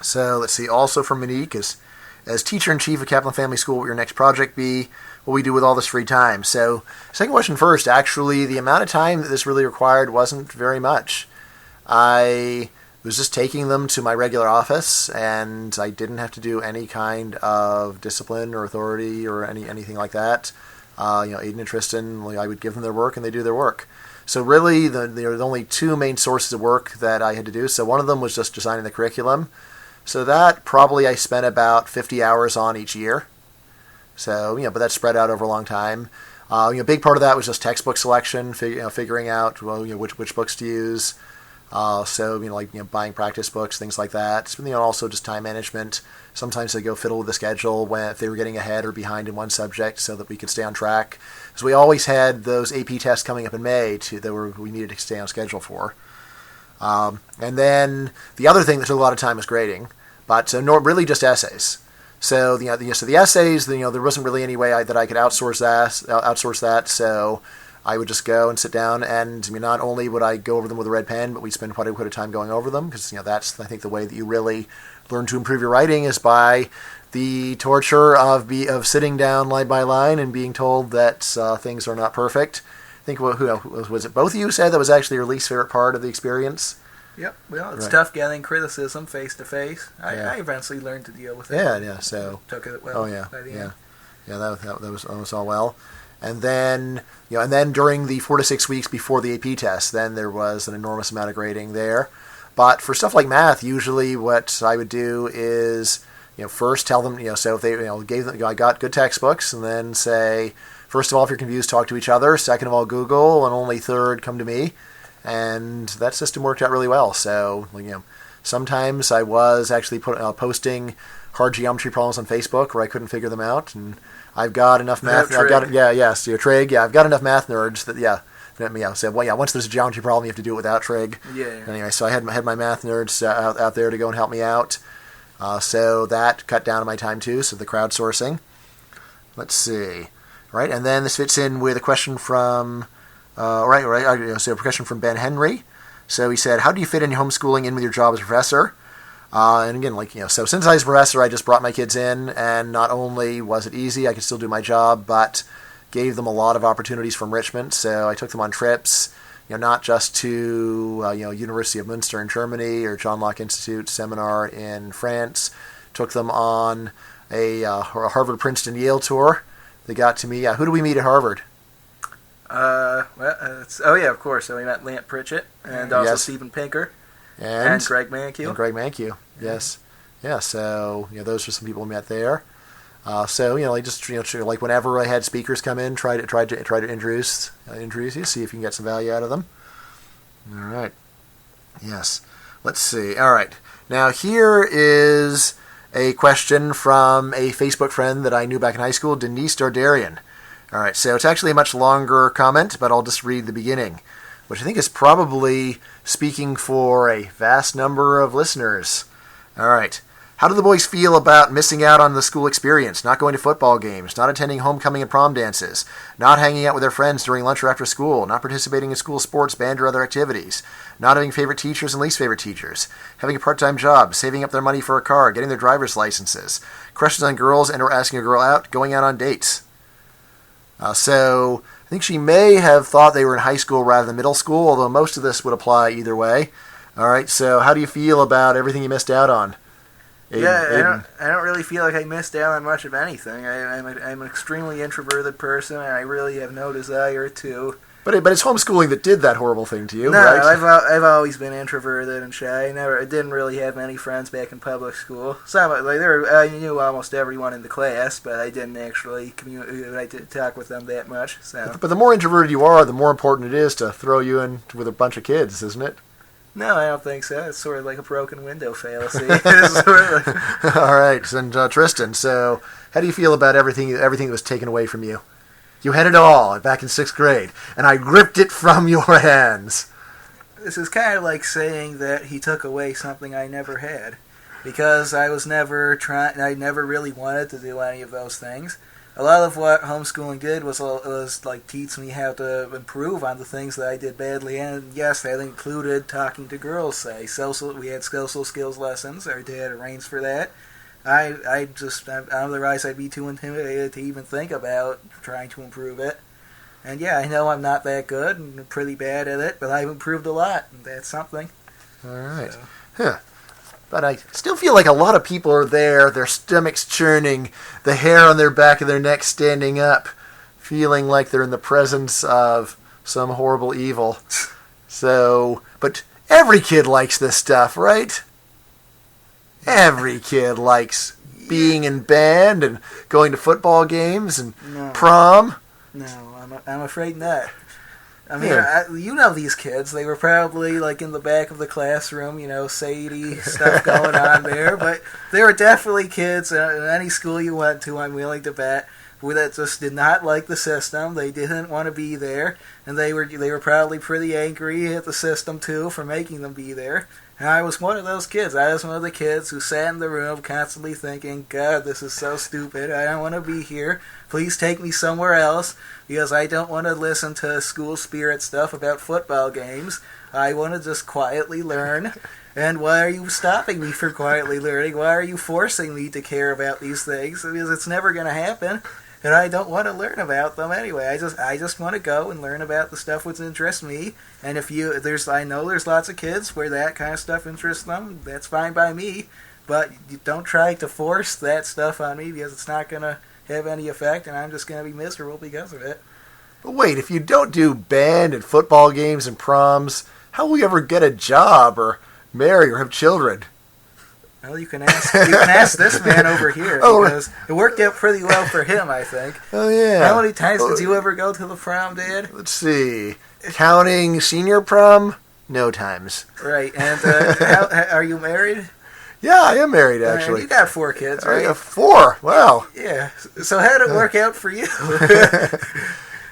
So let's see. Also from Monique is, as teacher-in-chief of Caplan Family School, what will your next project be? What will we do with all this free time? So second question first. Actually, the amount of time that this really required wasn't very much. I was just taking them to my regular office, and I didn't have to do any kind of discipline or authority or anything like that. Aidan and Tristan, I would give them their work, and they do their work. So really, there were only two main sources of work that I had to do. So one of them was just designing the curriculum. So that probably I spent about 50 hours on each year. So, but that's spread out over a long time. A big part of that was just textbook selection, figuring out which books to use. Buying practice books, things like that. Also just time management. Sometimes they go fiddle with the schedule if they were getting ahead or behind in one subject so that we could stay on track. So we always had those AP tests coming up in May we needed to stay on schedule for. And then the other thing that took a lot of time was grading, but really just essays. So the essays, there wasn't really any way that I could outsource that. So I would just go and sit down, and not only would I go over them with a red pen, but we'd spend quite a bit of time going over them, because that's, I think, the way that you really learn to improve your writing is by the torture of sitting down line by line and being told that things are not perfect. I think who was it? Both of you said that was actually your least favorite part of the experience. Yep. Well, it's tough getting criticism face to face. I eventually learned to deal with it. Yeah. So took it well. By the end. That was all well. And then, during the 4 to 6 weeks before the AP test, then there was an enormous amount of grading there. But for stuff like math, usually what I would do is, first tell them, so if they, gave them, I got good textbooks, and then say, first of all, if you're confused, talk to each other. Second of all, Google, and only third, come to me. And that system worked out really well. So, sometimes I was actually posting hard geometry problems on Facebook where I couldn't figure them out, and I've got enough math. I've got trig. Yeah, I've got enough math nerds that said, once there's a geometry problem, you have to do it without trig. Yeah. Anyway, so I had my math nerds out there to go and help me out. So that cut down on my time too. So the crowdsourcing. Let's see, right, and then this fits in with a question from, So a question from Ben Henry. So he said, "How do you fit in your homeschooling in with your job as a professor?" And again, so since I was a professor, I just brought my kids in, and not only was it easy, I could still do my job, but gave them a lot of opportunities for enrichment. So I took them on trips, not just to, University of Münster in Germany or John Locke Institute seminar in France. Took them on a Harvard, Princeton, Yale tour. They got to meet, who do we meet at Harvard? Of course. So we met Lant Pritchett and also Steven Pinker. And Greg Mankiw. Yes. Yeah, so, those are some people we met there. I just, like whenever I had speakers come in, try to introduce you, see if you can get some value out of them. All right. Yes. Let's see. All right. Now, here is a question from a Facebook friend that I knew back in high school, Denise Dardarian. All right, so it's actually a much longer comment, but I'll just read the beginning, which I think is probably speaking for a vast number of listeners. All right. How do the boys feel about missing out on the school experience, not going to football games, not attending homecoming and prom dances, not hanging out with their friends during lunch or after school, not participating in school sports, band, or other activities, not having favorite teachers and least favorite teachers, having a part-time job, saving up their money for a car, getting their driver's licenses, crushes on girls and or asking a girl out, going out on dates? So I think she may have thought they were in high school rather than middle school, although most of this would apply either way. All right, so how do you feel about everything you missed out on? Aidan. I don't really feel like I missed out on much of anything. I'm an extremely introverted person, and I really have no desire to. But it's homeschooling that did that horrible thing to you, no, right? I've always been introverted and shy. I didn't really have many friends back in public school. I knew almost everyone in the class, but I didn't actually talk with them that much. So. But the more introverted you are, the more important it is to throw you in with a bunch of kids, isn't it? No, I don't think so. It's sort of like a broken window fallacy. All right, and Tristan, so how do you feel about everything that was taken away from you? You had it all back in 6th grade, and I ripped it from your hands. This is kind of like saying that he took away something I never had, because I never really wanted to do any of those things. A lot of what homeschooling did was like teach me how to improve on the things that I did badly, and yes, that included talking to girls. We had social skills lessons. Our dad arranged for that. Otherwise I'd be too intimidated to even think about trying to improve it. And yeah, I know I'm not that good and pretty bad at it, but I've improved a lot, and that's something. All right. So. Huh. But I still feel like a lot of people are there, their stomachs churning, the hair on their back of their neck standing up, feeling like they're in the presence of some horrible evil. So, but every kid likes this stuff, right? Every kid likes being in band and going to football games and prom. No, I'm afraid not. I mean, you know these kids. They were probably like in the back of the classroom, Sadie stuff going on there. But there were definitely kids in any school you went to, I'm willing to bet, that just did not like the system. They didn't want to be there, and they were probably pretty angry at the system too for making them be there. And I was one of those kids. I was one of the kids who sat in the room constantly thinking, God, this is so stupid. I don't want to be here. Please take me somewhere else, because I don't want to listen to school spirit stuff about football games. I want to just quietly learn. And why are you stopping me from quietly learning? Why are you forcing me to care about these things? Because it's never going to happen. And I don't want to learn about them anyway. I just want to go and learn about the stuff which interests me. And I know there's lots of kids where that kind of stuff interests them. That's fine by me. But you don't try to force that stuff on me, because it's not going to have any effect, and I'm just going to be miserable because of it. But wait, if you don't do band and football games and proms, how will you ever get a job or marry or have children? Well, you can ask this man over here, because it worked out pretty well for him, I think. Oh, yeah. How many times did you ever go to the prom, Dad? Let's see. Counting senior prom? No times. Right. And are you married? Yeah, I am married, actually. You got 4 kids, right? I got 4. Wow. Yeah. So how did it work out for you?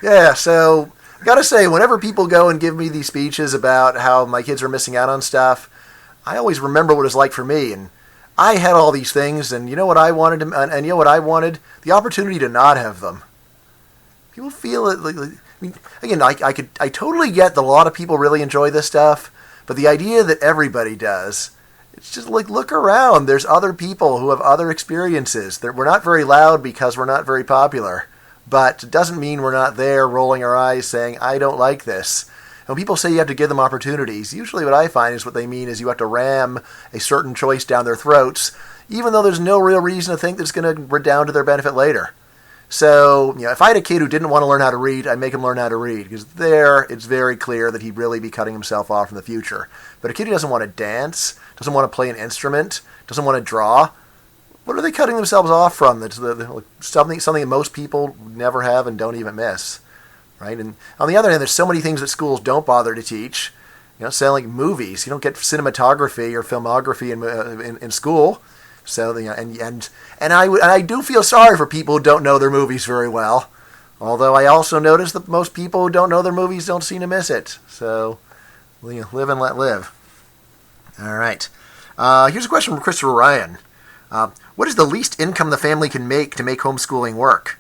Yeah, so I got to say, whenever people go and give me these speeches about how my kids are missing out on stuff, I always remember what it was like for me. And I had all these things, and you know what I wanted? And you know what I wanted? The opportunity to not have them. People feel it. I totally get that a lot of people really enjoy this stuff, but the idea that everybody does, it's just like, look around. There's other people who have other experiences. We're not very loud because we're not very popular, but it doesn't mean we're not there rolling our eyes saying, I don't like this. When people say you have to give them opportunities, usually what I find is what they mean is you have to ram a certain choice down their throats, even though there's no real reason to think that it's going to redound to their benefit later. So, if I had a kid who didn't want to learn how to read, I'd make him learn how to read, because there it's very clear that he'd really be cutting himself off from the future. But a kid who doesn't want to dance, doesn't want to play an instrument, doesn't want to draw, what are they cutting themselves off from? That's something that most people never have and don't even miss. Right? And on the other hand, there's so many things that schools don't bother to teach. Say like movies. You don't get cinematography or filmography in school. So and I do feel sorry for people who don't know their movies very well. Although I also notice that most people who don't know their movies don't seem to miss it. So, live and let live. All right. Here's a question from Christopher Ryan. What is the least income the family can make to make homeschooling work?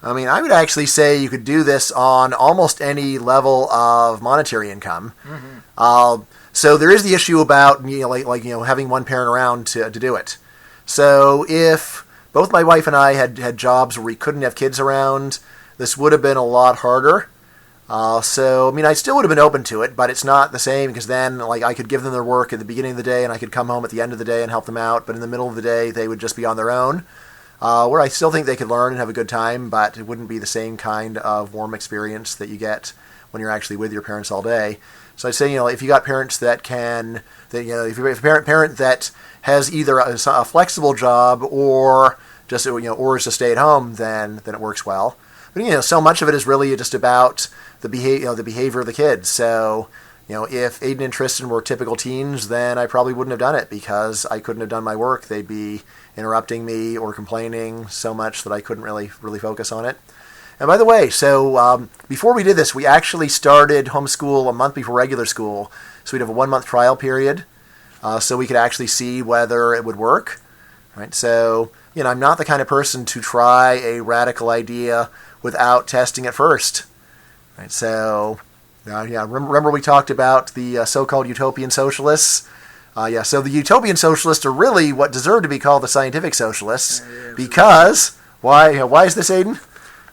I mean, I would actually say you could do this on almost any level of monetary income. Mm-hmm. So there is the issue about having one parent around to do it. So if both my wife and I had jobs where we couldn't have kids around, this would have been a lot harder. So, I mean, I still would have been open to it, but it's not the same because then, I could give them their work at the beginning of the day and I could come home at the end of the day and help them out, but in the middle of the day, they would just be on their own. Where I still think they could learn and have a good time, but it wouldn't be the same kind of warm experience that you get when you're actually with your parents all day. So I'd say, if you got parents that can, if you have a parent that has either a flexible job or just, or is to stay at home, then it works well. But, so much of it is really just about the behavior of the kids. So, if Aidan and Tristan were typical teens, then I probably wouldn't have done it because I couldn't have done my work. They'd be interrupting me or complaining so much that I couldn't really focus on it. And by the way, so before we did this, we actually started homeschool a month before regular school. So we'd have a 1-month trial period so we could actually see whether it would work. Right? So, I'm not the kind of person to try a radical idea without testing it first. Right? So, remember we talked about the so-called utopian socialists? So the utopian socialists are really what deserve to be called the scientific socialists. Yeah, because, why is this, Aidan?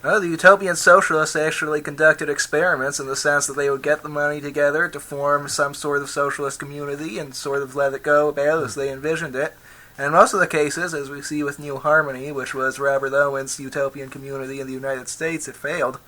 Well, the utopian socialists actually conducted experiments in the sense that they would get the money together to form some sort of socialist community and sort of let it go about as they envisioned it. And in most of the cases, as we see with New Harmony, which was Robert Owen's utopian community in the United States, it failed.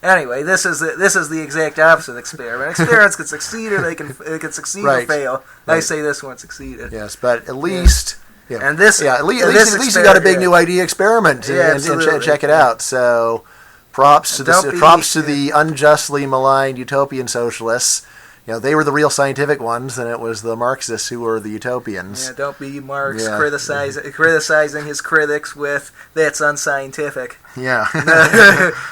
Anyway, this is the exact opposite experiment. Experiments can succeed or they can succeed or fail. Right. I say this one succeeded. Yes, but at least and this at least you got a big new idea experiment and check it out. So props to the unjustly maligned utopian socialists. They were the real scientific ones, and it was the Marxists who were the utopians. Yeah, don't be Marx criticizing his critics with, that's unscientific. Yeah.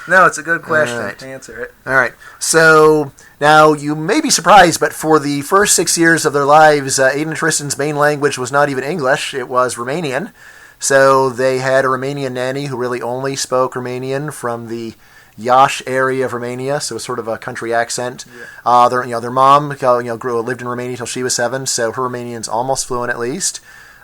No, it's a good question. Right. Answer it. All right. So, now, you may be surprised, but for the first 6 years of their lives, Aidan and Tristan's main language was not even English, it was Romanian. So, they had a Romanian nanny who really only spoke Romanian from the Iași area of Romania, so it's sort of a country accent. Yeah. Their mom, lived in Romania till she was 7, so her Romanian's almost fluent at least.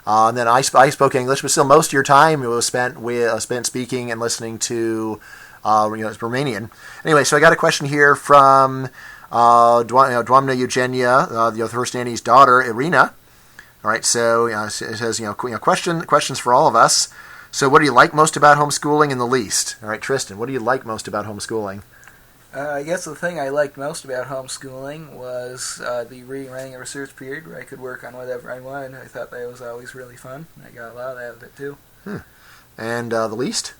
And then I spoke English, but still most of your time it was spent speaking and listening to, Romanian. Anyway, so I got a question here from Doamna Eugenia, the first nanny's daughter, Irina. All right, so it says questions for all of us. So what do you like most about homeschooling and the least? All right, Tristan, what do you like most about homeschooling? I guess the thing I liked most about homeschooling was the reading, writing, and research period where I could work on whatever I wanted. I thought that was always really fun. I got a lot out of it, too. And the least?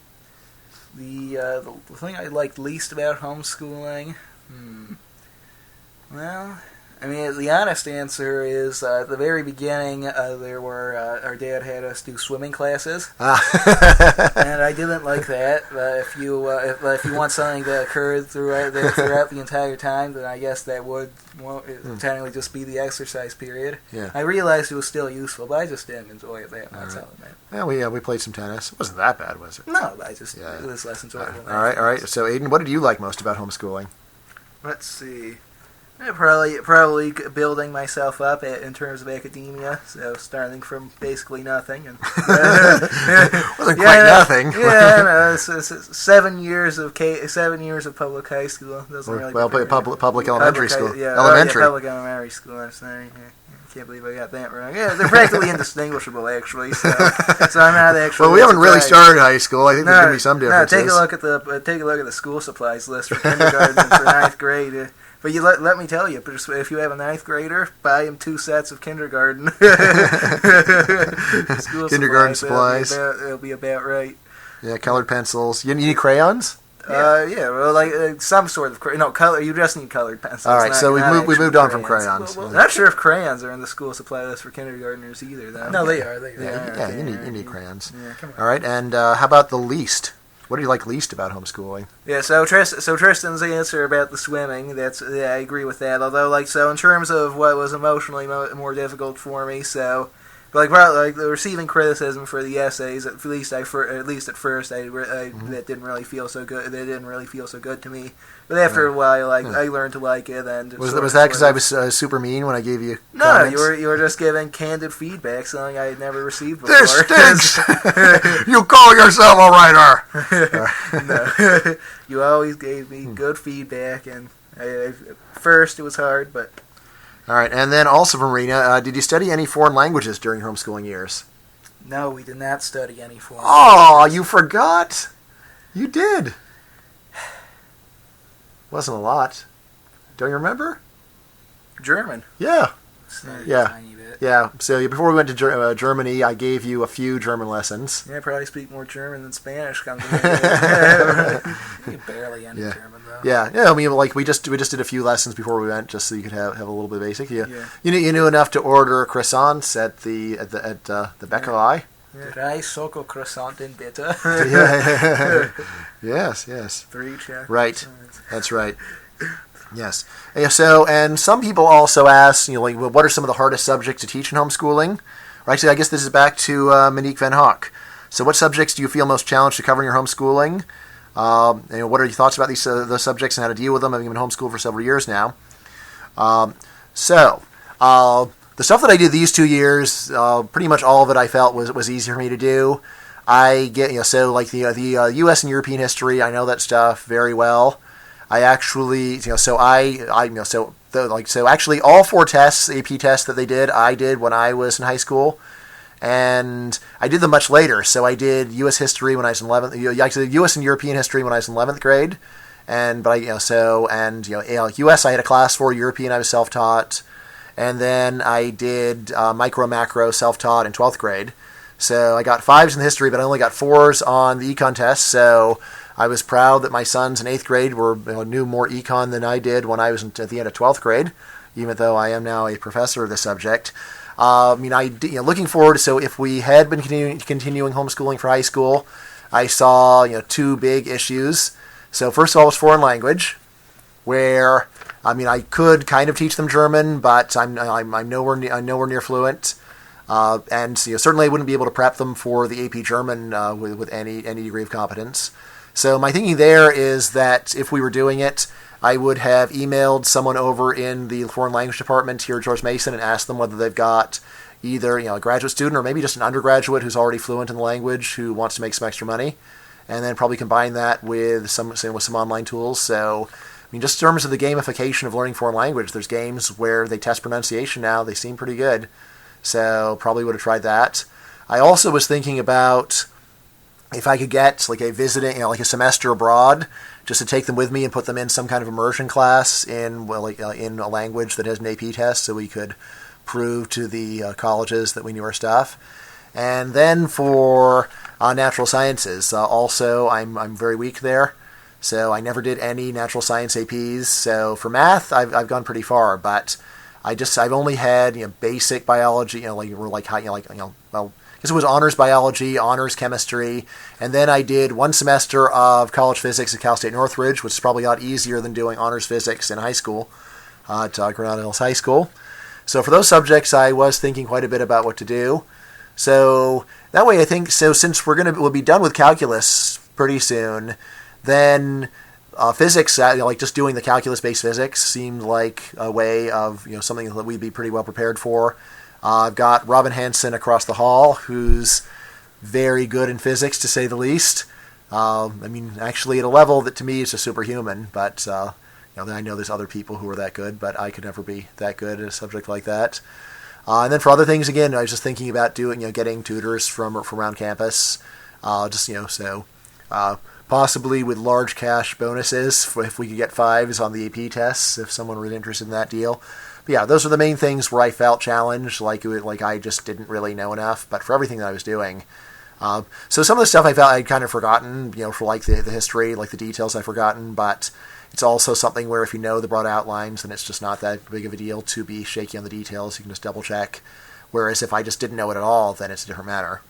The thing I liked least about homeschooling? Well, I mean, the honest answer is at the very beginning, our dad had us do swimming classes, and I didn't like that. If you want something to occur throughout the entire time, then I guess that would technically just be the exercise period. Yeah. I realized it was still useful, but I just didn't enjoy it that much. Yeah, we played some tennis. It wasn't that bad, was it? No, I just it was less enjoyable. All right. So, Aidan, what did you like most about homeschooling? Let's see. Probably building myself up in terms of academia, so starting from basically nothing. And wasn't quite nothing. Yeah, no, 7 years of public high school. Public elementary school. Yeah, elementary. Public elementary school. I'm sorry. I can't believe I got that wrong. Yeah, they're practically indistinguishable, actually. So I'm not actually. Well, we haven't really started high school. I think there's going to be some differences. Take a look at the school supplies list for kindergarten and for 9th grade. But let me tell you, if you have a 9th grader, buy him 2 sets of kindergarten. Kindergarten supplies. It'll be about right. Yeah, colored pencils. You need crayons? some sort of color. You just need colored pencils. All right, so we moved on from crayons. Well, not sure if crayons are in the school supply list for kindergartners either, though. No, they are. You need crayons. Yeah, come on. All right, and how about the least? What do you like least about homeschooling? Yeah, so Tristan's answer about the swimming, I agree with that. Although, in terms of what was emotionally more difficult for me, the receiving criticism for the essays, at least at first, that didn't really feel so good. They didn't really feel so good to me. But after a while, I learned to like it. And was that because I was super mean when I gave you? No, comments? you were just giving candid feedback, something I had never received before. This stinks. You call yourself a writer? No, you always gave me good feedback, and at first it was hard, but. All right, and then also from Rena, did you study any foreign languages during your homeschooling years? No, we did not study any foreign languages. You forgot. You did. Wasn't a lot. Don't you remember? German. Yeah. Yeah. Yeah. So before we went to Germany, I gave you a few German lessons. Yeah, I probably speak more German than Spanish. Comes to barely any German though. Yeah. I mean, we just did a few lessons before we went, just so you could have a little bit of basic. You knew enough to order croissants at the Bäckerei. Drei Soko Croissanten bitte. Yes. 3 check. Right. That's right. Yes. So, and some people also ask, what are some of the hardest subjects to teach in homeschooling? Right. So I guess this is back to Monique Van Hoek. So what subjects do you feel most challenged to cover in your homeschooling? What are your thoughts about those subjects and how to deal with them? I've been homeschooled for several years now. The stuff that I did these 2 years, pretty much all of it I felt was easy for me to do. I get, the U.S. and European history, I know that stuff very well. I actually, actually all 4 tests, AP tests that they did, I did when I was in high school. And I did them much later. So I did U.S. history when I was in 11th, U.S. and European history when I was in 11th grade. U.S. I had a class for, European I was self-taught. And then I did micro-macro self-taught in 12th grade. So I got 5s in the history, but I only got 4s on the econ test. So I was proud that my sons in 8th grade knew more econ than I did when I was at the end of 12th grade, even though I am now a professor of the subject. Looking forward, so if we had been continuing homeschooling for high school, I saw 2 big issues. So first of all was foreign language, where I could kind of teach them German, but I'm nowhere near fluent, and certainly I wouldn't be able to prep them for the AP German with any degree of competence. So my thinking there is that if we were doing it, I would have emailed someone over in the foreign language department here at George Mason and asked them whether they've got either a graduate student or maybe just an undergraduate who's already fluent in the language who wants to make some extra money, and then probably combine that with some online tools. So. Just in terms of the gamification of learning foreign language, there's games where they test pronunciation now. They seem pretty good. So probably would have tried that. I also was thinking about if I could get a visiting, a semester abroad, just to take them with me and put them in some kind of immersion class in a language that has an AP test, so we could prove to the colleges that we knew our stuff. And then for natural sciences, also I'm very weak there. So I never did any natural science APs. So for math, I've gone pretty far, but I've only had basic biology. I guess it was honors biology, honors chemistry, and then I did 1 semester of college physics at Cal State Northridge, which is probably a lot easier than doing honors physics in high school at Granada Hills High School. So for those subjects, I was thinking quite a bit about what to do. So that way, I think since we'll be done with calculus pretty soon. Then physics, just doing the calculus-based physics seemed like a way of something that we'd be pretty well prepared for. I've got Robin Hansen across the hall, who's very good in physics, to say the least. Actually at a level that to me is a superhuman, but I know there's other people who are that good, but I could never be that good at a subject like that. And then for other things, again, I was just thinking about getting tutors from around campus, possibly with large cash bonuses if we could get 5s on the AP tests, if someone were interested in that deal. But yeah, those are the main things where I felt challenged, like I just didn't really know enough. But for everything that I was doing, So some of the stuff I felt I'd kind of forgotten, for like the history, like the details I've forgotten, but it's also something where if you know the broad outlines, then it's just not that big of a deal to be shaky on the details. You can just double check. Whereas if I just didn't know it at all, then it's a different matter.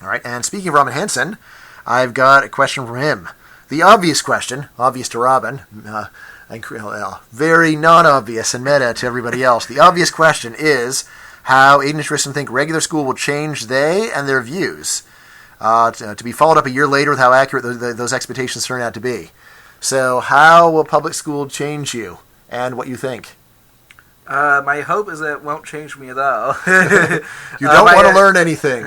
All right, and speaking of Robin Henson, I've got a question from him. The obvious question, obvious to Robin, very non-obvious and meta to everybody else. The obvious question is how Aidan and Tristan think regular school will change they and their views, to be followed up a year later with how accurate those expectations turn out to be. So how will public school change you, and what you think? My hope is that it won't change me at all. You don't want to learn anything.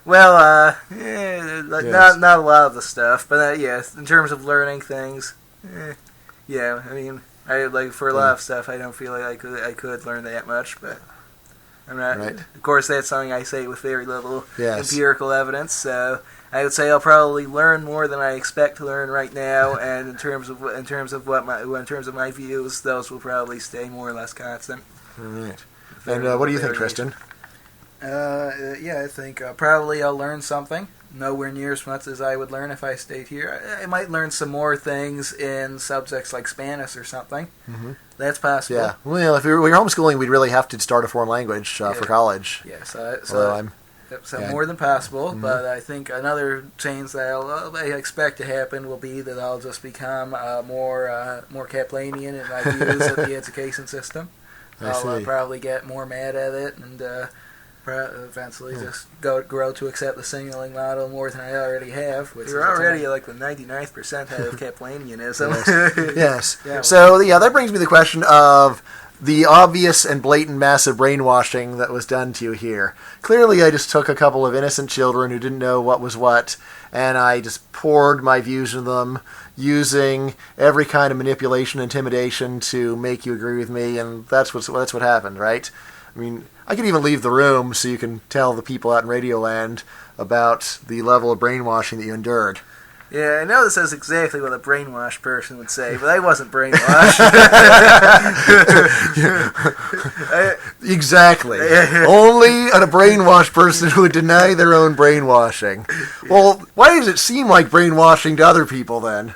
Well, not a lot of the stuff, but yes, in terms of learning things, yeah. I mean, for a lot of stuff, I don't feel like I could learn that much, but I'm not. Right. Of course, that's something I say with very little empirical evidence. So I would say I'll probably learn more than I expect to learn right now, and in terms of my views, those will probably stay more or less constant. All right. And what do you think, Tristan? I think probably I'll learn something. Nowhere near as much as I would learn if I stayed here. I might learn some more things in subjects like Spanish or something. Mm-hmm. That's possible. Yeah. Well, if we were homeschooling, we'd really have to start a foreign language for college. Yes. More than possible. Mm-hmm. But I think another change that I expect to happen will be that I'll just become more Caplanian in my views of the education system. I'll probably get more mad at it and eventually just grow to accept the signaling model more than I already have. You're already like the 99th percentile of Caplanianism. Yes. Yeah, so, that brings me to the question of the obvious and blatant massive brainwashing that was done to you here. Clearly, I just took a couple of innocent children who didn't know what was what, and I just poured my views into them, using every kind of manipulation and intimidation to make you agree with me, and that's what happened, right? I mean, I could even leave the room so you can tell the people out in Radioland about the level of brainwashing that you endured. Yeah, I know this is exactly what a brainwashed person would say, but I wasn't brainwashed. Exactly. Only a brainwashed person who would deny their own brainwashing. Well, why does it seem like brainwashing to other people then?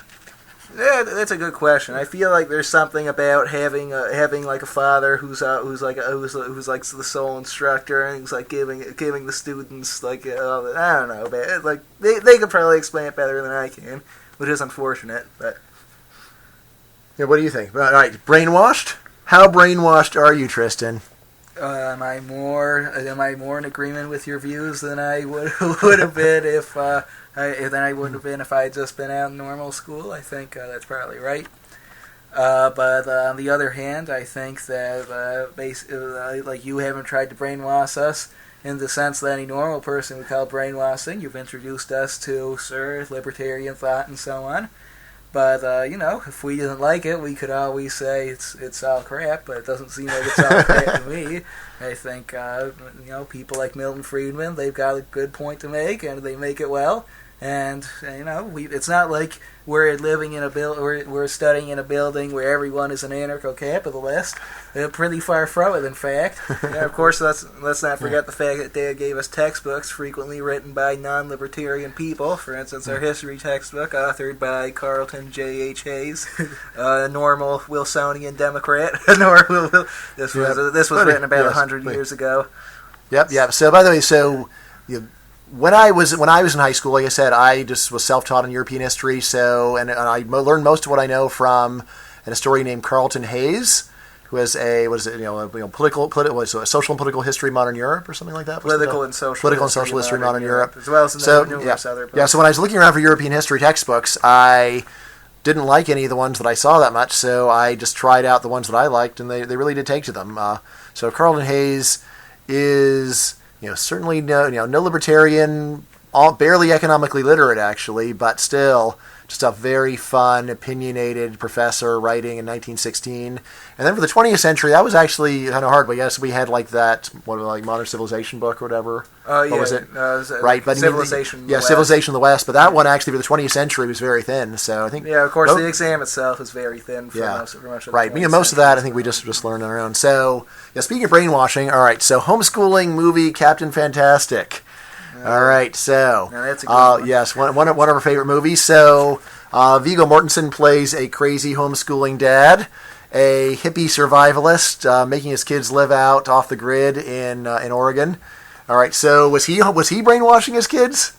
Yeah, that's a good question. I feel like there's something about having like a father who's like the sole instructor and who's like giving the students like I don't know, man. Like they could probably explain it better than I can, which is unfortunate. But yeah, what do you think? All right, brainwashed? How brainwashed are you, Tristan? Am I more in agreement with your views than I would have been if I wouldn't have been if I had just been out in normal school? I think that's probably right. But on the other hand, I think that like you haven't tried to brainwash us in the sense that any normal person would call brainwashing. You've introduced us to libertarian thought and so on. But, if we didn't like it, we could always say it's all crap, but it doesn't seem like it's all crap to me. I think, people like Milton Friedman, they've got a good point to make, and they make it well. And, it's not like we're we're studying in a building where everyone is an anarcho-capitalist. They're pretty far from it, in fact. And of course, let's not forget the fact that they gave us textbooks frequently written by non-libertarian people. For instance, our history textbook, authored by Carlton J.H. Hayes, a normal Wilsonian Democrat. This was written about 100 years ago. Yep. So, by the way, when I was in high school, like I said, I just was self-taught in European history. So, and I learned most of what I know from an historian named Carlton Hayes, who has a social and political history of modern Europe or something like that. Political and social history of modern Europe, as well as numerous other books. Yeah. So when I was looking around for European history textbooks, I didn't like any of the ones that I saw that much. So I just tried out the ones that I liked, and they really did take to them. So Carlton Hayes is certainly no libertarian, barely economically literate actually, but still just a very fun, opinionated professor writing in 1916. And then for the 20th century, that was actually kind of hard, but yes, we had like that, Modern Civilization book or whatever. What was it? Right, but Civilization. Civilization of the West. But that one actually for the 20th century was very thin. So I think. Yeah, of course, the exam itself is very thin for most of the right. Most of that, I think we just learned on our own. So speaking of brainwashing, all right. So homeschooling movie Captain Fantastic. All right, so now that's a good one. yes, one of our favorite movies. So Viggo Mortensen plays a crazy homeschooling dad, a hippie survivalist, making his kids live out off the grid in Oregon. All right, so was he brainwashing his kids?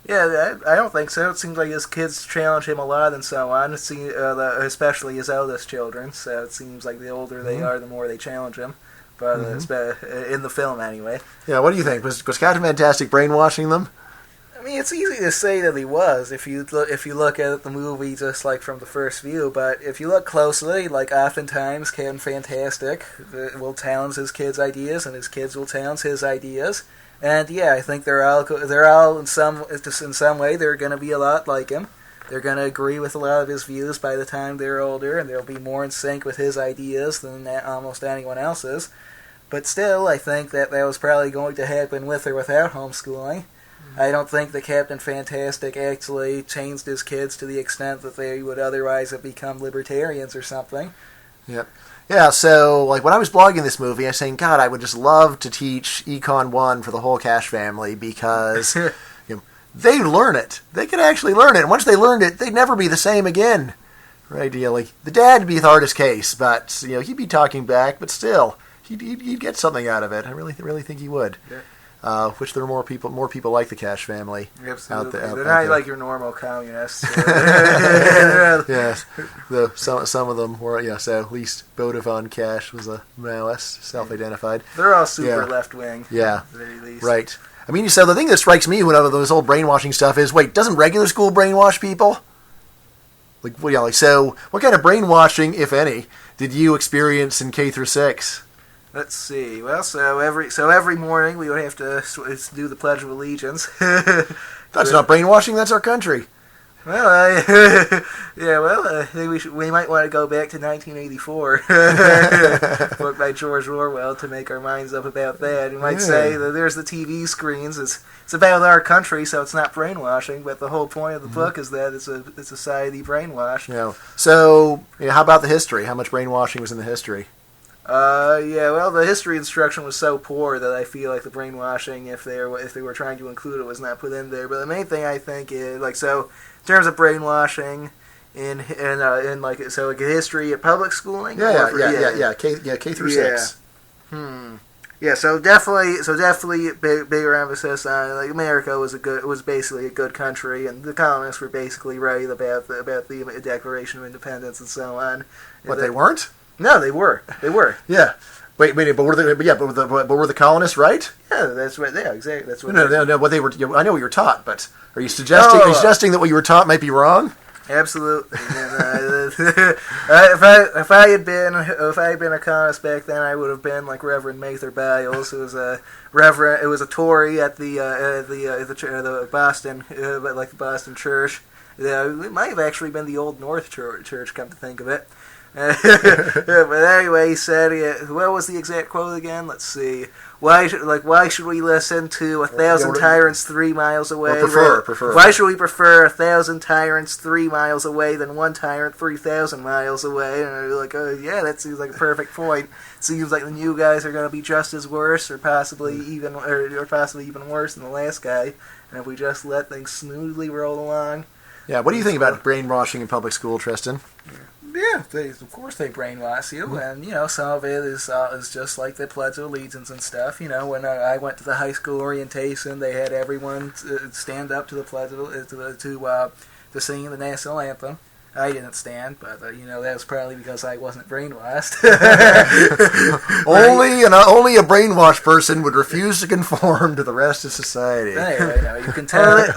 Yeah, I don't think so. It seems like his kids challenge him a lot and so on, especially his eldest children. So it seems like the older they are, the more they challenge him. But in the film, anyway. Yeah, what do you think? Was Captain Fantastic brainwashing them? I mean, it's easy to say that he was if you look at the movie just like from the first view. But if you look closely, like oftentimes Captain Fantastic will challenge his kids' ideas, and his kids will challenge his ideas. And yeah, I think they're all in some way they're going to be a lot like him. They're going to agree with a lot of his views by the time they're older, and they'll be more in sync with his ideas than almost anyone else's. But still, I think that was probably going to happen with or without homeschooling. I don't think that Captain Fantastic actually changed his kids to the extent that they would otherwise have become libertarians or something. Yep. Yeah, so like when I was blogging this movie, I was saying, God, I would just love to teach Econ 1 for the whole Cash family because they learn it. They could actually learn it. And once they learned it, they'd never be the same again. Right? Like the dad would be the hardest case, but he'd be talking back, but still, he'd get something out of it. I really think he would. Yeah. Which there are more people like the Cash family. Absolutely. They're not like your normal communists. Yes. Some of them were, so at least Vodafone Cash was a Maoist, self-identified. They're all super left-wing. Yeah. At the very least. Right. I mean, so the thing that strikes me when this whole brainwashing stuff is, wait, doesn't regular school brainwash people? So what kind of brainwashing, if any, did you experience in K through 6? Let's see. Well, so every morning we would have to do the Pledge of Allegiance. That's not brainwashing. That's our country. Well, I think we might want to go back to 1984, book by George Orwell, to make our minds up about that. You might say that there's the TV screens. It's about our country, so it's not brainwashing. But the whole point of the book is that it's a society brainwashed. Yeah. So, how about the history? How much brainwashing was in the history? The history instruction was so poor that I feel like the brainwashing, if they were trying to include it, was not put in there. But the main thing I think is in terms of brainwashing in history at public schooling. K through 6. Yeah, so definitely bigger emphasis on America was basically a good country, and the colonists were basically right about the Declaration of Independence and so on. But they weren't? No, they were. Yeah. Wait, but were the colonists right? Yeah, that's right. Yeah, exactly. That's what. No. What they were. I know what you were taught, but are you suggesting that what you were taught might be wrong? Absolutely. If I had been a colonist back then, I would have been like Reverend Mather Biles, who was a reverend. It was a Tory at the Boston, like the Boston Church. It might have actually been the Old North Church. Come to think of it. But anyway, he said, what was the exact quote again? Let's see. Why should we listen to 1,000 tyrants 3 miles away? Prefer. Why should we prefer 1,000 tyrants 3 miles away than one tyrant 3,000 miles away? And I'm like, that seems like a perfect point. It seems like the new guys are going to be just as worse, or possibly even worse than the last guy. And if we just let things smoothly roll along. Yeah. What do you think about brainwashing in public school, Tristan? Yeah, of course they brainwash you, and some of it is just like the Pledge of Allegiance and stuff. When I went to the high school orientation, they had everyone stand up to the pledge to sing the national anthem. I didn't stand, but that was probably because I wasn't brainwashed. Only a brainwashed person would refuse to conform to the rest of society. Anyway, you can tell that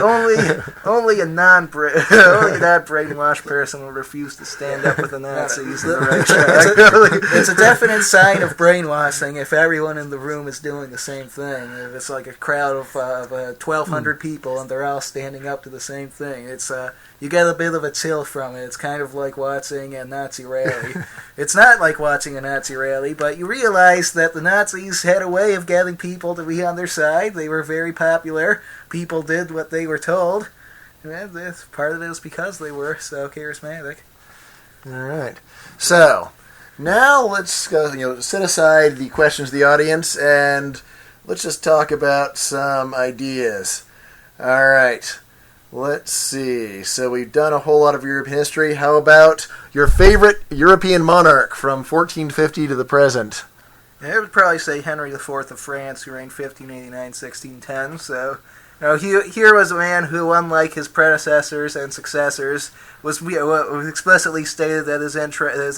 only a non-brainwashed person would refuse to stand up with the Nazis. It's a definite sign of brainwashing if everyone in the room is doing the same thing. If it's like a crowd of 1,200 people and they're all standing up to the same thing, it's you get a bit of a chill from it. It's kind of like watching a Nazi rally. It's not like watching a Nazi rally, but you realize that the Nazis had a way of getting people to be on their side. They were very popular. People did what they were told. And part of it was because they were so charismatic. All right. So, now let's go, set aside the questions of the audience, and let's just talk about some ideas. All right. Let's see. So we've done a whole lot of European history. How about your favorite European monarch from 1450 to the present? I would probably say Henry IV of France, who reigned 1589-1610. So, here was a man who, unlike his predecessors and successors, was explicitly stated that his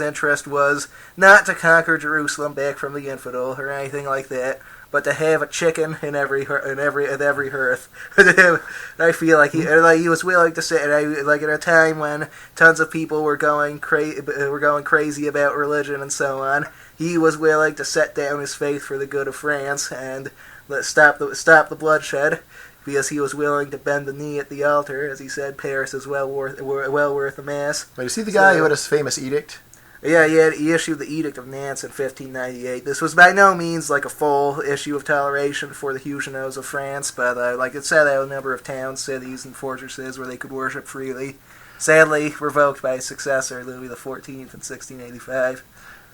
interest was not to conquer Jerusalem back from the infidel or anything like that, but to have a chicken in every hearth. I feel like he was willing to say, like at a time when tons of people were going crazy about religion and so on, he was willing to set down his faith for the good of France and stop the bloodshed, because he was willing to bend the knee at the altar, as he said, Paris is well worth a mass. Wait, is he the guy who had his famous edict? Yeah, he issued the Edict of Nantes in 1598. This was by no means like a full issue of toleration for the Huguenots of France, but like it set out a number of towns, cities, and fortresses where they could worship freely. Sadly, revoked by his successor, Louis XIV, in 1685.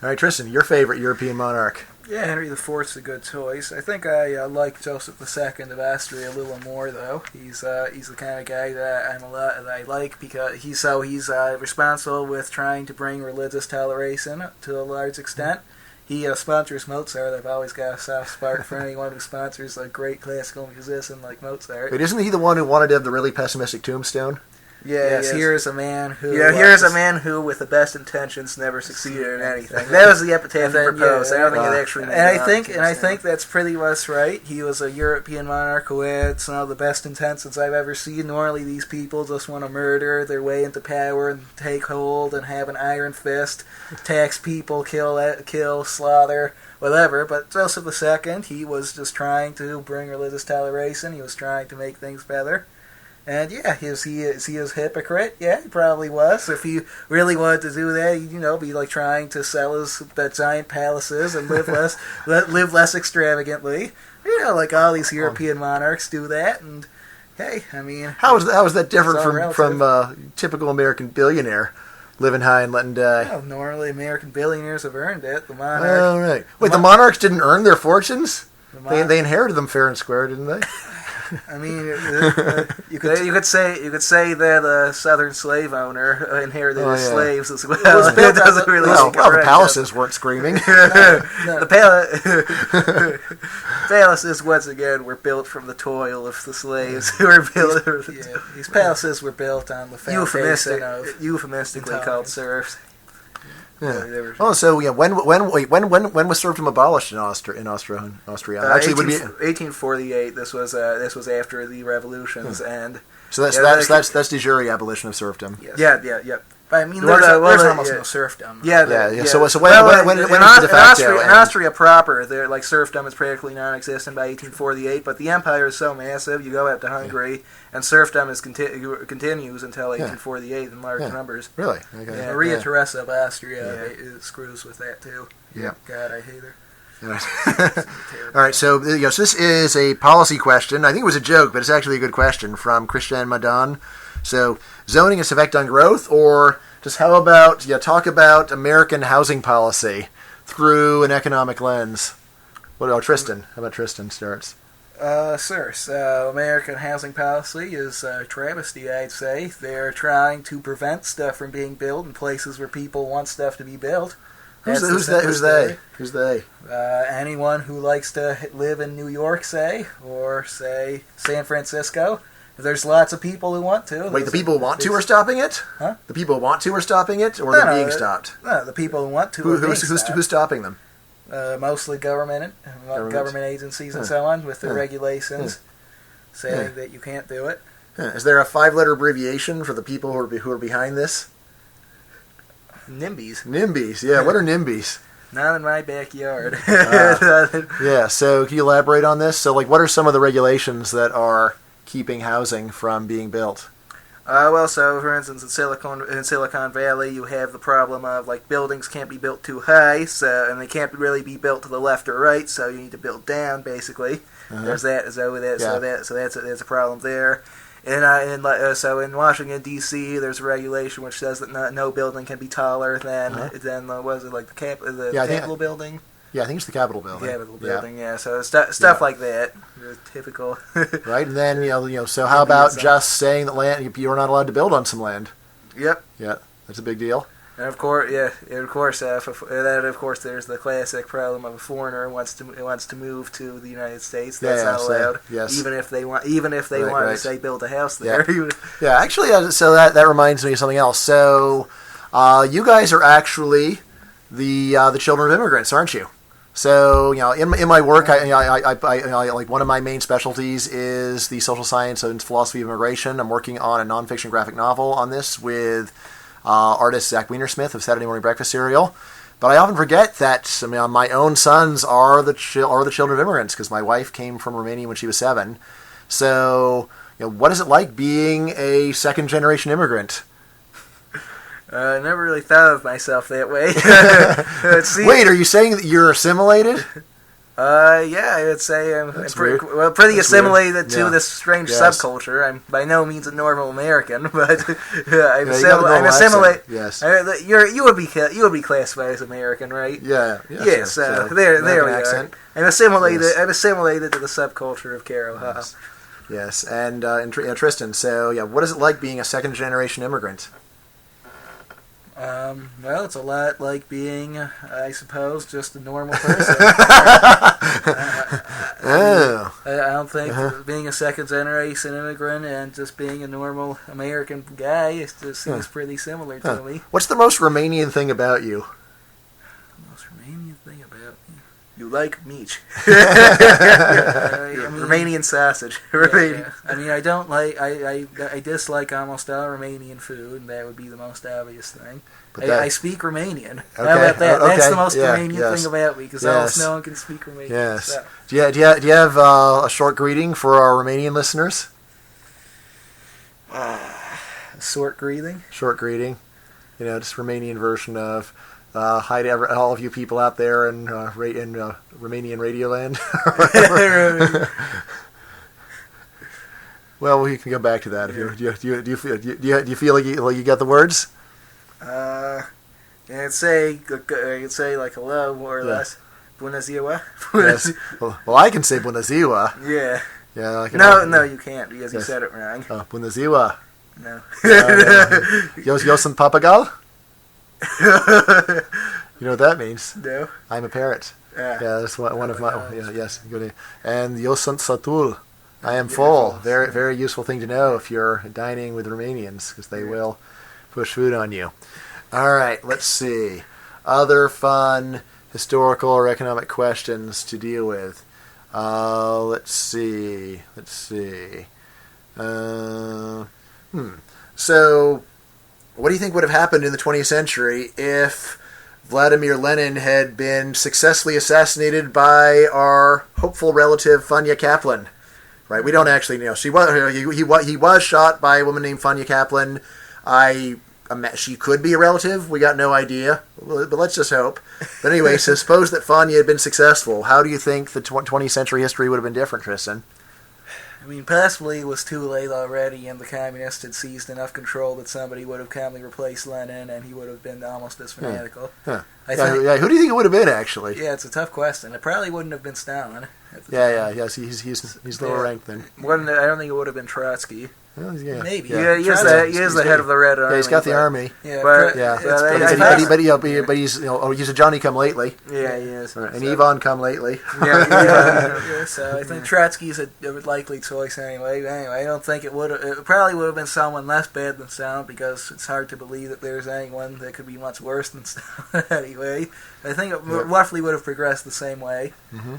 All right, Tristan, your favorite European monarch? Yeah, Henry IV's a good choice. I think I like Joseph II of Austria a little more, though. He's the kind of guy that I like because he's responsible with trying to bring religious toleration to a large extent. He sponsors Mozart. I've always got a soft spot for anyone who sponsors a great classical musician like Mozart. Wait, isn't he the one who wanted to have the really pessimistic tombstone? Yes, here's a man who. Here's a man who, with the best intentions, never succeeded in anything. That was the epitaph he proposed. I don't think it actually. And I think that's pretty much right. He was a European monarch who had some of the best intentions I've ever seen. Normally, these people just want to murder their way into power and take hold and have an iron fist, tax people, kill, slaughter, whatever. But Joseph II, he was just trying to bring religious toleration. He was trying to make things better. And yeah, is he a hypocrite? Yeah, he probably was. If he really wanted to do that, he'd, be like trying to sell his giant palaces and live less extravagantly. Like all these European monarchs do that. And hey, I mean, how is that different from typical American billionaire living high and letting die? Well, normally American billionaires have earned it. The monarch. Oh, right. Wait, the monarchs didn't earn their fortunes? They inherited them fair and square, didn't they? I mean, you could say that a Southern slave owner inherited his slaves as well. It doesn't really. Well, the palaces weren't screaming. The palaces once again were built from the toil of the slaves who were built. These palaces were built on the foundation of euphemistically called serfs. Yeah. Oh, so yeah. When was serfdom abolished in Austria? Actually, would be 1848. This was after the revolutions, and so that's de jure abolition of serfdom. Yes. Yeah. I mean, there's almost no serfdom. Yeah. So when in Austria proper, like serfdom is practically non-existent by 1848. But the empire is so massive, you go out to Hungary, and serfdom continues until 1848 in large numbers. Really? Okay. Yeah, Maria Theresa of Austria screws with that too. Yeah. God, I hate her. All right, so this is a policy question. I think it was a joke, but it's actually a good question from Christian Madan. So, zoning its effect on growth, or just how about talk about American housing policy through an economic lens? What about Tristan? How about Tristan starts? Sir, so American housing policy is a travesty, I'd say. They're trying to prevent stuff from being built in places where people want stuff to be built. Who's they? Anyone who likes to live in New York, say, or say San Francisco. There's lots of people who want to. Wait, the people who want to are stopping it? Huh? The people who want to are stopping it, or they're being stopped? No, the people who want to are being stopped. Who's stopping them? Mostly government agencies and so on, with their regulations saying that you can't do it. Is there a 5-letter abbreviation for the people who are behind this? NIMBYs. NIMBYs, yeah. What are NIMBYs? Not in my backyard. Yeah, so can you elaborate on this? So, what are some of the regulations that are keeping housing from being built? So for instance, in Silicon Valley, you have the problem of buildings can't be built too high, and they can't really be built to the left or right, so you need to build down. Basically, there's that. So that's a problem there. So in Washington D.C., there's a regulation which says that no building can be taller than the Capitol building. Yeah, I think it's the Capitol building. Capitol building, yeah. So stuff like that, typical. Right, and then so how about just saying that land you're not allowed to build on some land? Yep. Yeah, that's a big deal. And of course, there's the classic problem of a foreigner wants to move to the United States. That's not allowed. Yes. Even if they want to say build a house there. Yeah. Actually, so that reminds me of something else. So, you guys are actually the children of immigrants, aren't you? So, in my work, I like one of my main specialties is the social science and philosophy of immigration. I'm working on a nonfiction graphic novel on this with artist Zach Wienersmith of Saturday Morning Breakfast Cereal. But I often forget that my own sons are the children of immigrants because my wife came from Romania when she was 7. So, what is it like being a second-generation immigrant? I never really thought of myself that way. Wait, are you saying that you're assimilated? Yeah, I would say I'm pretty assimilated to this strange subculture. I'm by no means a normal American, but I'm assimilated. Yes, you would be classified as American, right? Yeah. Yes. So there we are. I'm assimilated. Yes. I'm assimilated to the subculture of Carol. Yes, and Tristan. So what is it like being a second generation immigrant? Well, it's a lot like being, I suppose, just a normal person. I don't think being a second-generation immigrant and just being a normal American guy just seems pretty similar to me. What's the most Romanian thing about you? The most Romanian thing about me? You like meat. Romanian sausage. Yeah. I mean, I don't like. I dislike almost all Romanian food, and that would be the most obvious thing. I speak Romanian. How about that? That's the most Romanian thing about me, because almost no one can speak Romanian. Yes. So. Do you have a short greeting for our Romanian listeners? A short greeting. Short greeting. Just Romanian version of. Hi to all of you people out there in Romanian Radio Land. Well, we can go back to that. Do you feel like you got the words? I'd say like hello, more or less. Bună ziua. Yes. Well, I can say bună ziua. Yeah. Yeah. No, you can't because you said it wrong. Bună ziua. No. Eu sunt papagal. You know what that means? No. I'm a parrot. Yeah, that's one of my. Yes, good. And eu sunt satul. I am full. Very, very useful thing to know if you're dining with Romanians, because they will push food on you. All right, let's see. Other fun historical or economic questions to deal with. Let's see. So, what do you think would have happened in the 20th century if Vladimir Lenin had been successfully assassinated by our hopeful relative Vanya Caplan? Right, we don't actually know. He was shot by a woman named Vanya Caplan. She could be a relative. We got no idea, but let's just hope. But anyway, so suppose that Vanya had been successful. How do you think the 20th century history would have been different, Tristan? I mean, possibly it was too late already, and the communists had seized enough control that somebody would have calmly replaced Lenin, and he would have been almost as fanatical. Who do you think it would have been, actually? Yeah, it's a tough question. It probably wouldn't have been Stalin. Yes, he's lower ranked than. I don't think it would have been Trotsky. Well, maybe. Yeah, he is the head of the Red Army. Yeah, he's got the army. Yeah, but he's he's a Johnny come lately. Yeah, he is. Right. And Ivan come lately. So I think Trotsky's a likely choice anyway. I don't think it would. It probably would have been someone less bad than Stalin, because it's hard to believe that there's anyone that could be much worse than Stalin anyway. I think it roughly would have progressed the same way. Mm-hmm.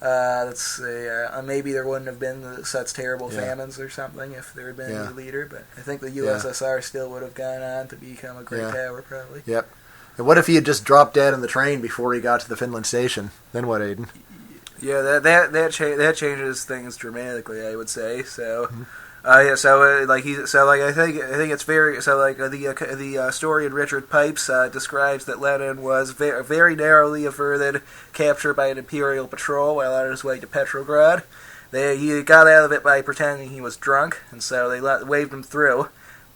Let's see, maybe there wouldn't have been such terrible famines or something if there had been a new leader, but I think the USSR still would have gone on to become a great power, probably. Yep. And what if he had just dropped dead on the train before he got to the Finland station? Then what, Aidan? Yeah, that changes things dramatically, I would say. So. Mm-hmm. I think it's very the historian Richard Pipes describes that Lenin was very narrowly averted capture by an imperial patrol while on his way to Petrograd. He got out of it by pretending he was drunk, and so they waved him through.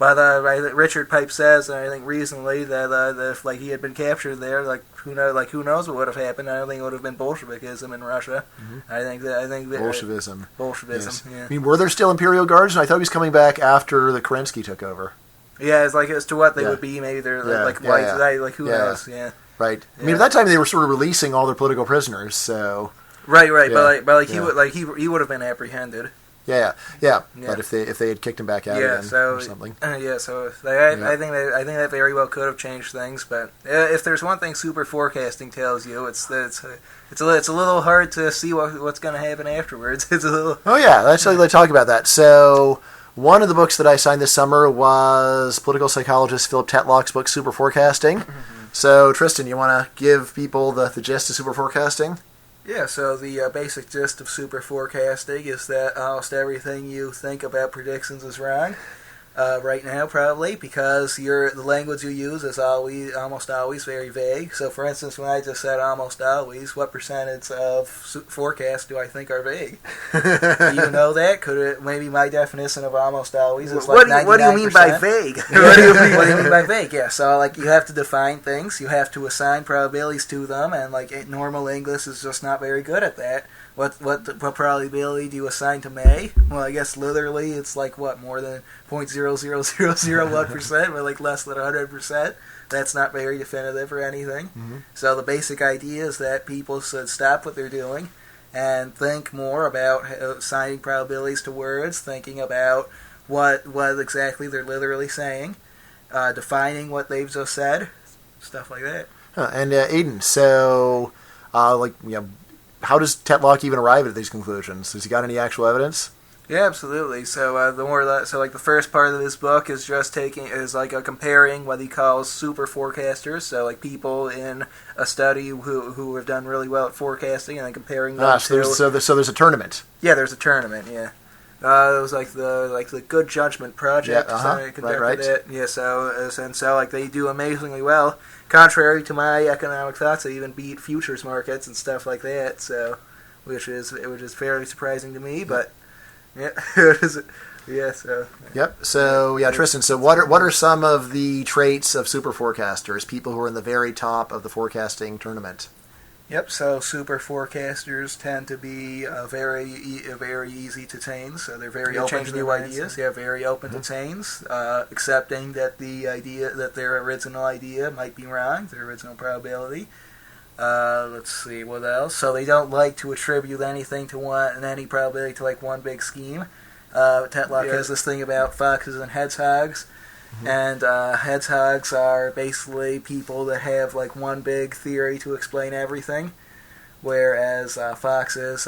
But Richard Pipe says, and I think recently, that if he had been captured there, who knows what would have happened? I don't think it would have been Bolshevikism in Russia. Mm-hmm. I think that Bolshevism. Bolshevism. Yes. Yeah. I mean, were there still Imperial Guards? I thought he was coming back after the Kerensky took over. Yeah, it's as to what they would be. Maybe they're white. Who knows? Yeah. Right. I mean, at that time they were sort of releasing all their political prisoners. So. Right. Yeah. He would have been apprehended. Yeah. But if they had kicked him back out again or something. I think that very well could have changed things. But if there's one thing super forecasting tells you, it's a little hard to see what's going to happen afterwards. It's a little. Oh yeah, let's talk about that. So. One of the books that I signed this summer was political psychologist Philip Tetlock's book, Super Forecasting. Mm-hmm. So, Tristan, you want to give people the gist of super forecasting? Yeah, so the basic gist of super forecasting is that almost everything you think about predictions is wrong. Right now, probably, because the language you use is almost always very vague. So, for instance, when I just said almost always, what percentage of forecasts do I think are vague? Do you know that? Maybe my definition of almost always is 99%. What do you mean by vague? What do you mean by vague? Yeah, so you have to define things, you have to assign probabilities to them, and normal English is just not very good at that. What probability do you assign to May? Well, I guess literally it's more than 0.00001%, or less than 100%. That's not very definitive or anything. Mm-hmm. So the basic idea is that people should stop what they're doing and think more about assigning probabilities to words, thinking about what exactly they're literally saying, defining what they've just said, stuff like that. And Aidan, so how does Tetlock even arrive at these conclusions? Has he got any actual evidence? Yeah, absolutely. So the first part of this book is just comparing what he calls super forecasters. So people in a study who have done really well at forecasting, and then comparing them so there's a tournament. Yeah, there's a tournament. Yeah. It was the Good Judgment Project. Yeah, right. It. Yeah, so they do amazingly well. Contrary to my economic thoughts, they even beat futures markets and stuff like that. So, which is fairly surprising to me, but yeah, yeah. So. Yep. So Tristan. So what are some of the traits of super forecasters? People who are in the very top of the forecasting tournament. Yep, so super forecasters tend to be very easy to change, so they're very open to new ideas. Yeah, very open to change, accepting that their original idea might be wrong, their original probability. Let's see, what else? So they don't like to attribute anything to any probability to one big scheme. Tetlock has this thing about foxes and hedgehogs. Mm-hmm. And hedgehogs are basically people that have one big theory to explain everything, whereas foxes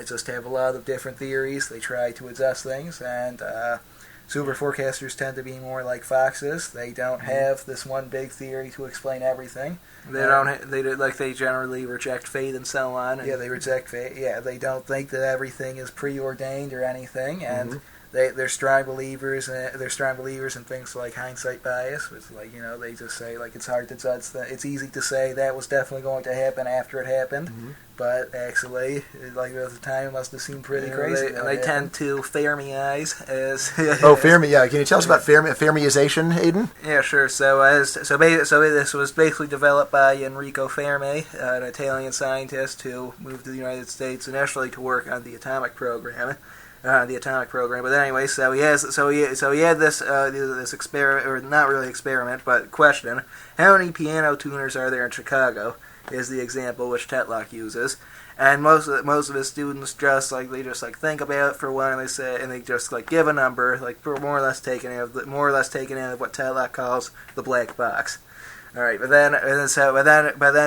just have a lot of different theories. They try to adjust things, and super forecasters tend to be more like foxes. They don't have this one big theory to explain everything. They generally reject fate and so on. And they reject fate. Yeah, they don't think that everything is preordained or anything, and. Mm-hmm. They're strong believers in things like hindsight bias, which they just say it's hard to judge it's easy to say that was definitely going to happen after it happened, mm-hmm. but actually at the time it must have seemed pretty crazy. They tend to Fermiize as Fermi. Yeah, can you tell us about Fermiization, Aidan? Yeah, sure. So this was basically developed by Enrico Fermi, an Italian scientist who moved to the United States initially to work on the atomic program. But anyway, so he had this experiment, or not really experiment, but question: how many piano tuners are there in Chicago? Is the example which Tetlock uses, and most of his students just think about it for a while, and they just give a number, more or less taken in of what Tetlock calls the black box. All right, but then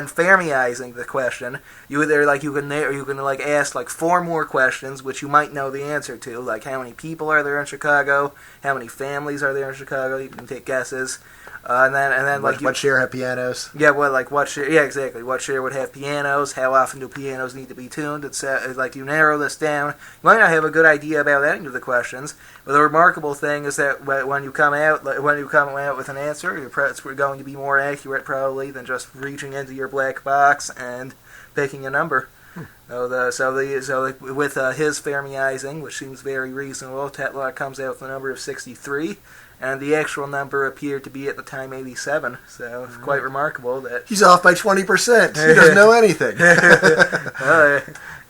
Fermiizing the question, you can ask 4 more questions which you might know the answer to, how many people are there in Chicago, how many families are there in Chicago. You can take guesses, and then what share have pianos? Yeah, what share? Yeah, exactly. What share would have pianos? How often do pianos need to be tuned? It's you narrow this down. You might not have a good idea about any of the questions, but the remarkable thing is that when you come out with an answer, it's going to be more accurate probably than just reaching into your black box and picking a number. With his Fermiizing, which seems very reasonable, Tetlock comes out with a number of 63. and the actual number appeared to be at the time 87. So it's quite remarkable that he's off by 20%. He doesn't know anything.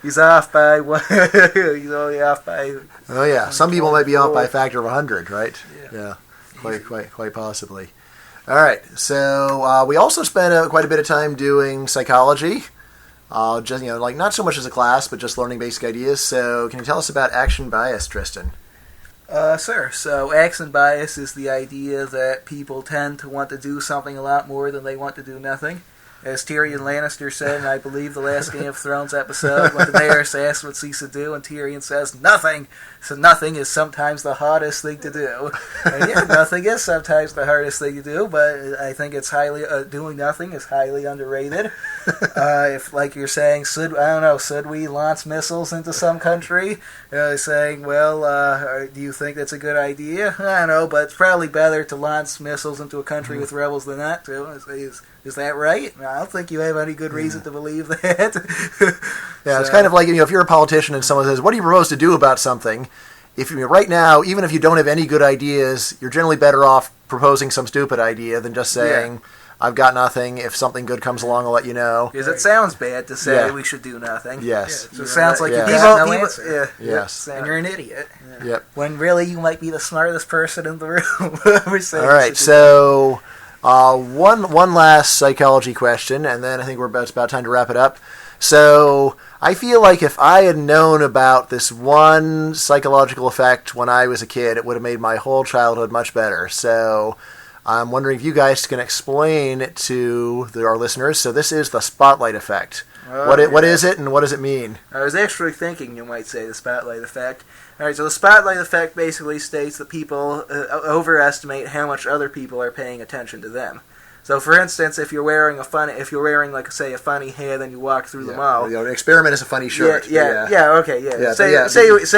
He's off by one. He's only off by. Oh yeah, some people might be off by a factor of 100, right? Yeah. Quite possibly. All right, so we also spent quite a bit of time doing psychology. Just like not so much as a class, but just learning basic ideas. So, can you tell us about action bias, Tristan? Sir. So, action bias is the idea that people tend to want to do something a lot more than they want to do nothing. As Tyrion Lannister said in, I believe, the last Game of Thrones episode, when Daenerys asks what she's to do, and Tyrion says, nothing. So nothing is sometimes the hardest thing to do. And yeah, nothing is sometimes the hardest thing to do, but I think it's doing nothing is highly underrated. If, like you're saying, should we launch missiles into some country? Saying, well, do you think that's a good idea? I don't know, but it's probably better to launch missiles into a country with rebels than not to. Is that right? I don't think you have any good reason to believe that. Yeah, it's kind of like, if you're a politician and someone says, what do you propose to do about something? Right now, even if you don't have any good ideas, you're generally better off proposing some stupid idea than just saying, I've got nothing. If something good comes along, I'll let you know. Because it sounds bad to say we should do nothing. Yes. It sounds like you got no answer. Yes. And you're an idiot. Yep. When really you might be the smartest person in the room. All right, so one last psychology question, and then I think it's about time to wrap it up. So I feel like if I had known about this one psychological effect when I was a kid, it would have made my whole childhood much better. So I'm wondering if you guys can explain it to our listeners. So this is the spotlight effect. What is it, and what does it mean? I was actually thinking you might say the spotlight effect. All right, so the spotlight effect basically states that people overestimate how much other people are paying attention to them. So, for instance, if you're wearing a funny hat and you walk through the mall, an experiment is a funny shirt. Say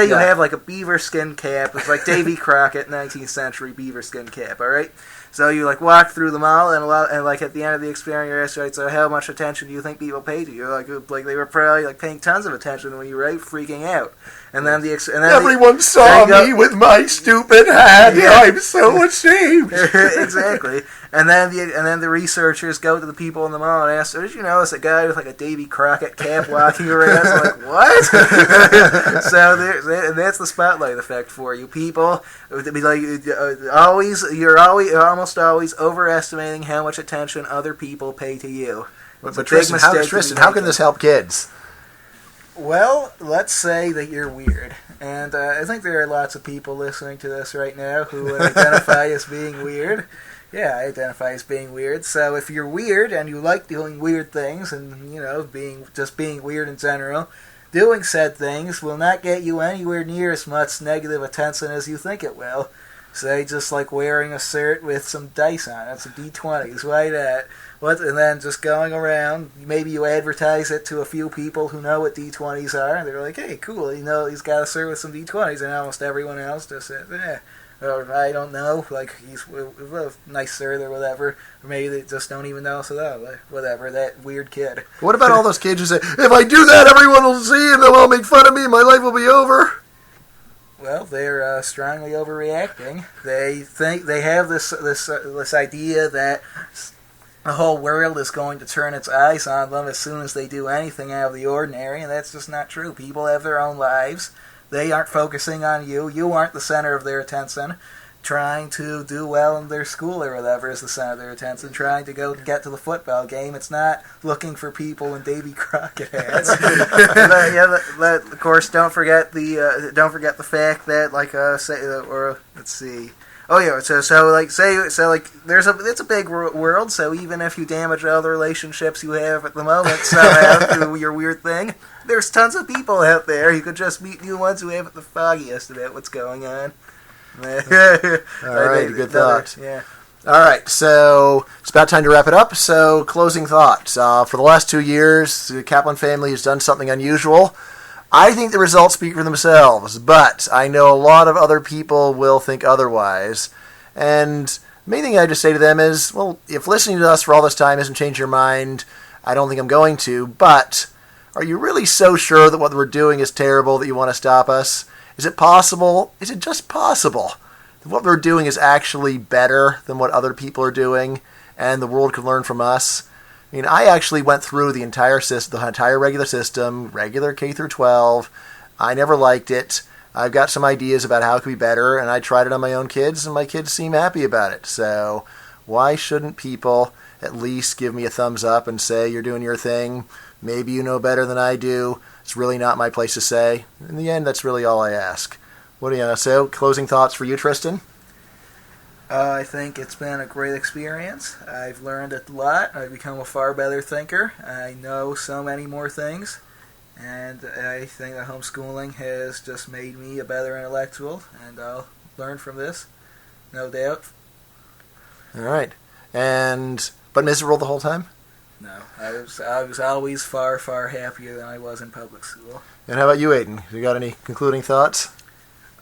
you have like a beaver skin cap. It's like Davy Crockett 19th century beaver skin cap. All right. So you walk through the mall and at the end of the experience you're asked, right, so how much attention do you think people paid to you? Like they were probably paying tons of attention when you were freaking out. And then everyone saw me with my stupid hat. Yeah. I'm so ashamed. Exactly. And then the researchers go to the people in the mall and ask, did you notice a guy with a Davy Crockett cap walking around? So what? So that's the spotlight effect for you. People, you're almost always overestimating how much attention other people pay to you. But Tristan, how can this help kids? Well, let's say that you're weird. And I think there are lots of people listening to this right now who would identify as being weird. Yeah, I identify as being weird. So if you're weird and you like doing weird things and, being weird in general, doing said things will not get you anywhere near as much negative attention as you think it will. Say, just like wearing a shirt with some dice on it, some D20s, why that? And then just going around, maybe you advertise it to a few people who know what D20s are, and they're like, hey, cool, he's got a shirt with some D20s, and almost everyone else just says, or I don't know, he's a nice shirt or whatever, or maybe they just don't even know, so whatever, that weird kid. What about all those kids who say, if I do that, everyone will see, and they'll all make fun of me, and my life will be over? Well, they're strongly overreacting. They think they have this idea that the whole world is going to turn its eyes on them as soon as they do anything out of the ordinary, and that's just not true. People have their own lives. They aren't focusing on you. You aren't the center of their attention. Trying to do well in their school or whatever is the center of their attention. Trying to get to the football game. It's not looking for people in Davy Crockett hats. Of course, don't forget the fact that let's see. Oh yeah, it's a big world. So even if you damage all the relationships you have at the moment somehow through your weird thing, there's tons of people out there. You could just meet new ones who haven't the foggiest about what's going on. All right, good thought. Yeah. All right, so it's about time to wrap it up. So closing thoughts. For the last 2 years, the Caplan family has done something unusual. I think the results speak for themselves, but I know a lot of other people will think otherwise. And the main thing I just say to them is, well, if listening to us for all this time hasn't changed your mind, I don't think I'm going to, but are you really so sure that what we're doing is terrible that you want to stop us? Is it possible? Is it just possible what we're doing is actually better than what other people are doing, and the world could learn from us. I mean, I actually went through the entire system, the entire regular system, regular K through 12. I never liked it. I've got some ideas about how it could be better, and I tried it on my own kids, and my kids seem happy about it. So why shouldn't people at least give me a thumbs up and say, you're doing your thing? Maybe you know better than I do. It's really not my place to say. In the end, that's really all I ask. What do you say? Closing thoughts for you, Tristan? I think it's been a great experience. I've learned a lot. I've become a far better thinker. I know so many more things. And I think that homeschooling has just made me a better intellectual, and I'll learn from this, no doubt. All right. But miserable the whole time? No, I was always far, far happier than I was in public school. And how about you, Aidan? You got any concluding thoughts?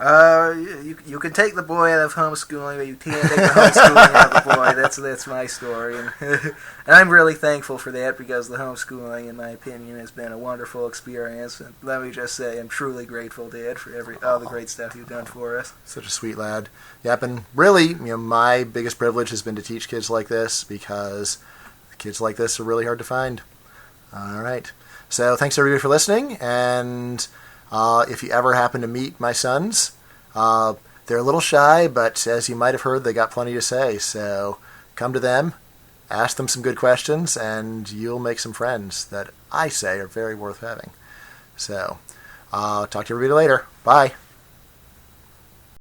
You can take the boy out of homeschooling, but you can't take the homeschooling out of the boy. That's my story, and I'm really thankful for that, because the homeschooling, in my opinion, has been a wonderful experience. And let me just say, I'm truly grateful, Dad, for all the great stuff you've done for us. Such a sweet lad. Yep, and really, my biggest privilege has been to teach kids like this, because kids like this are really hard to find. All right. So thanks everybody for listening, and if you ever happen to meet my sons, they're a little shy, but as you might have heard, they got plenty to say. So come to them, ask them some good questions, and you'll make some friends that I say are very worth having. So talk to everybody later. Bye.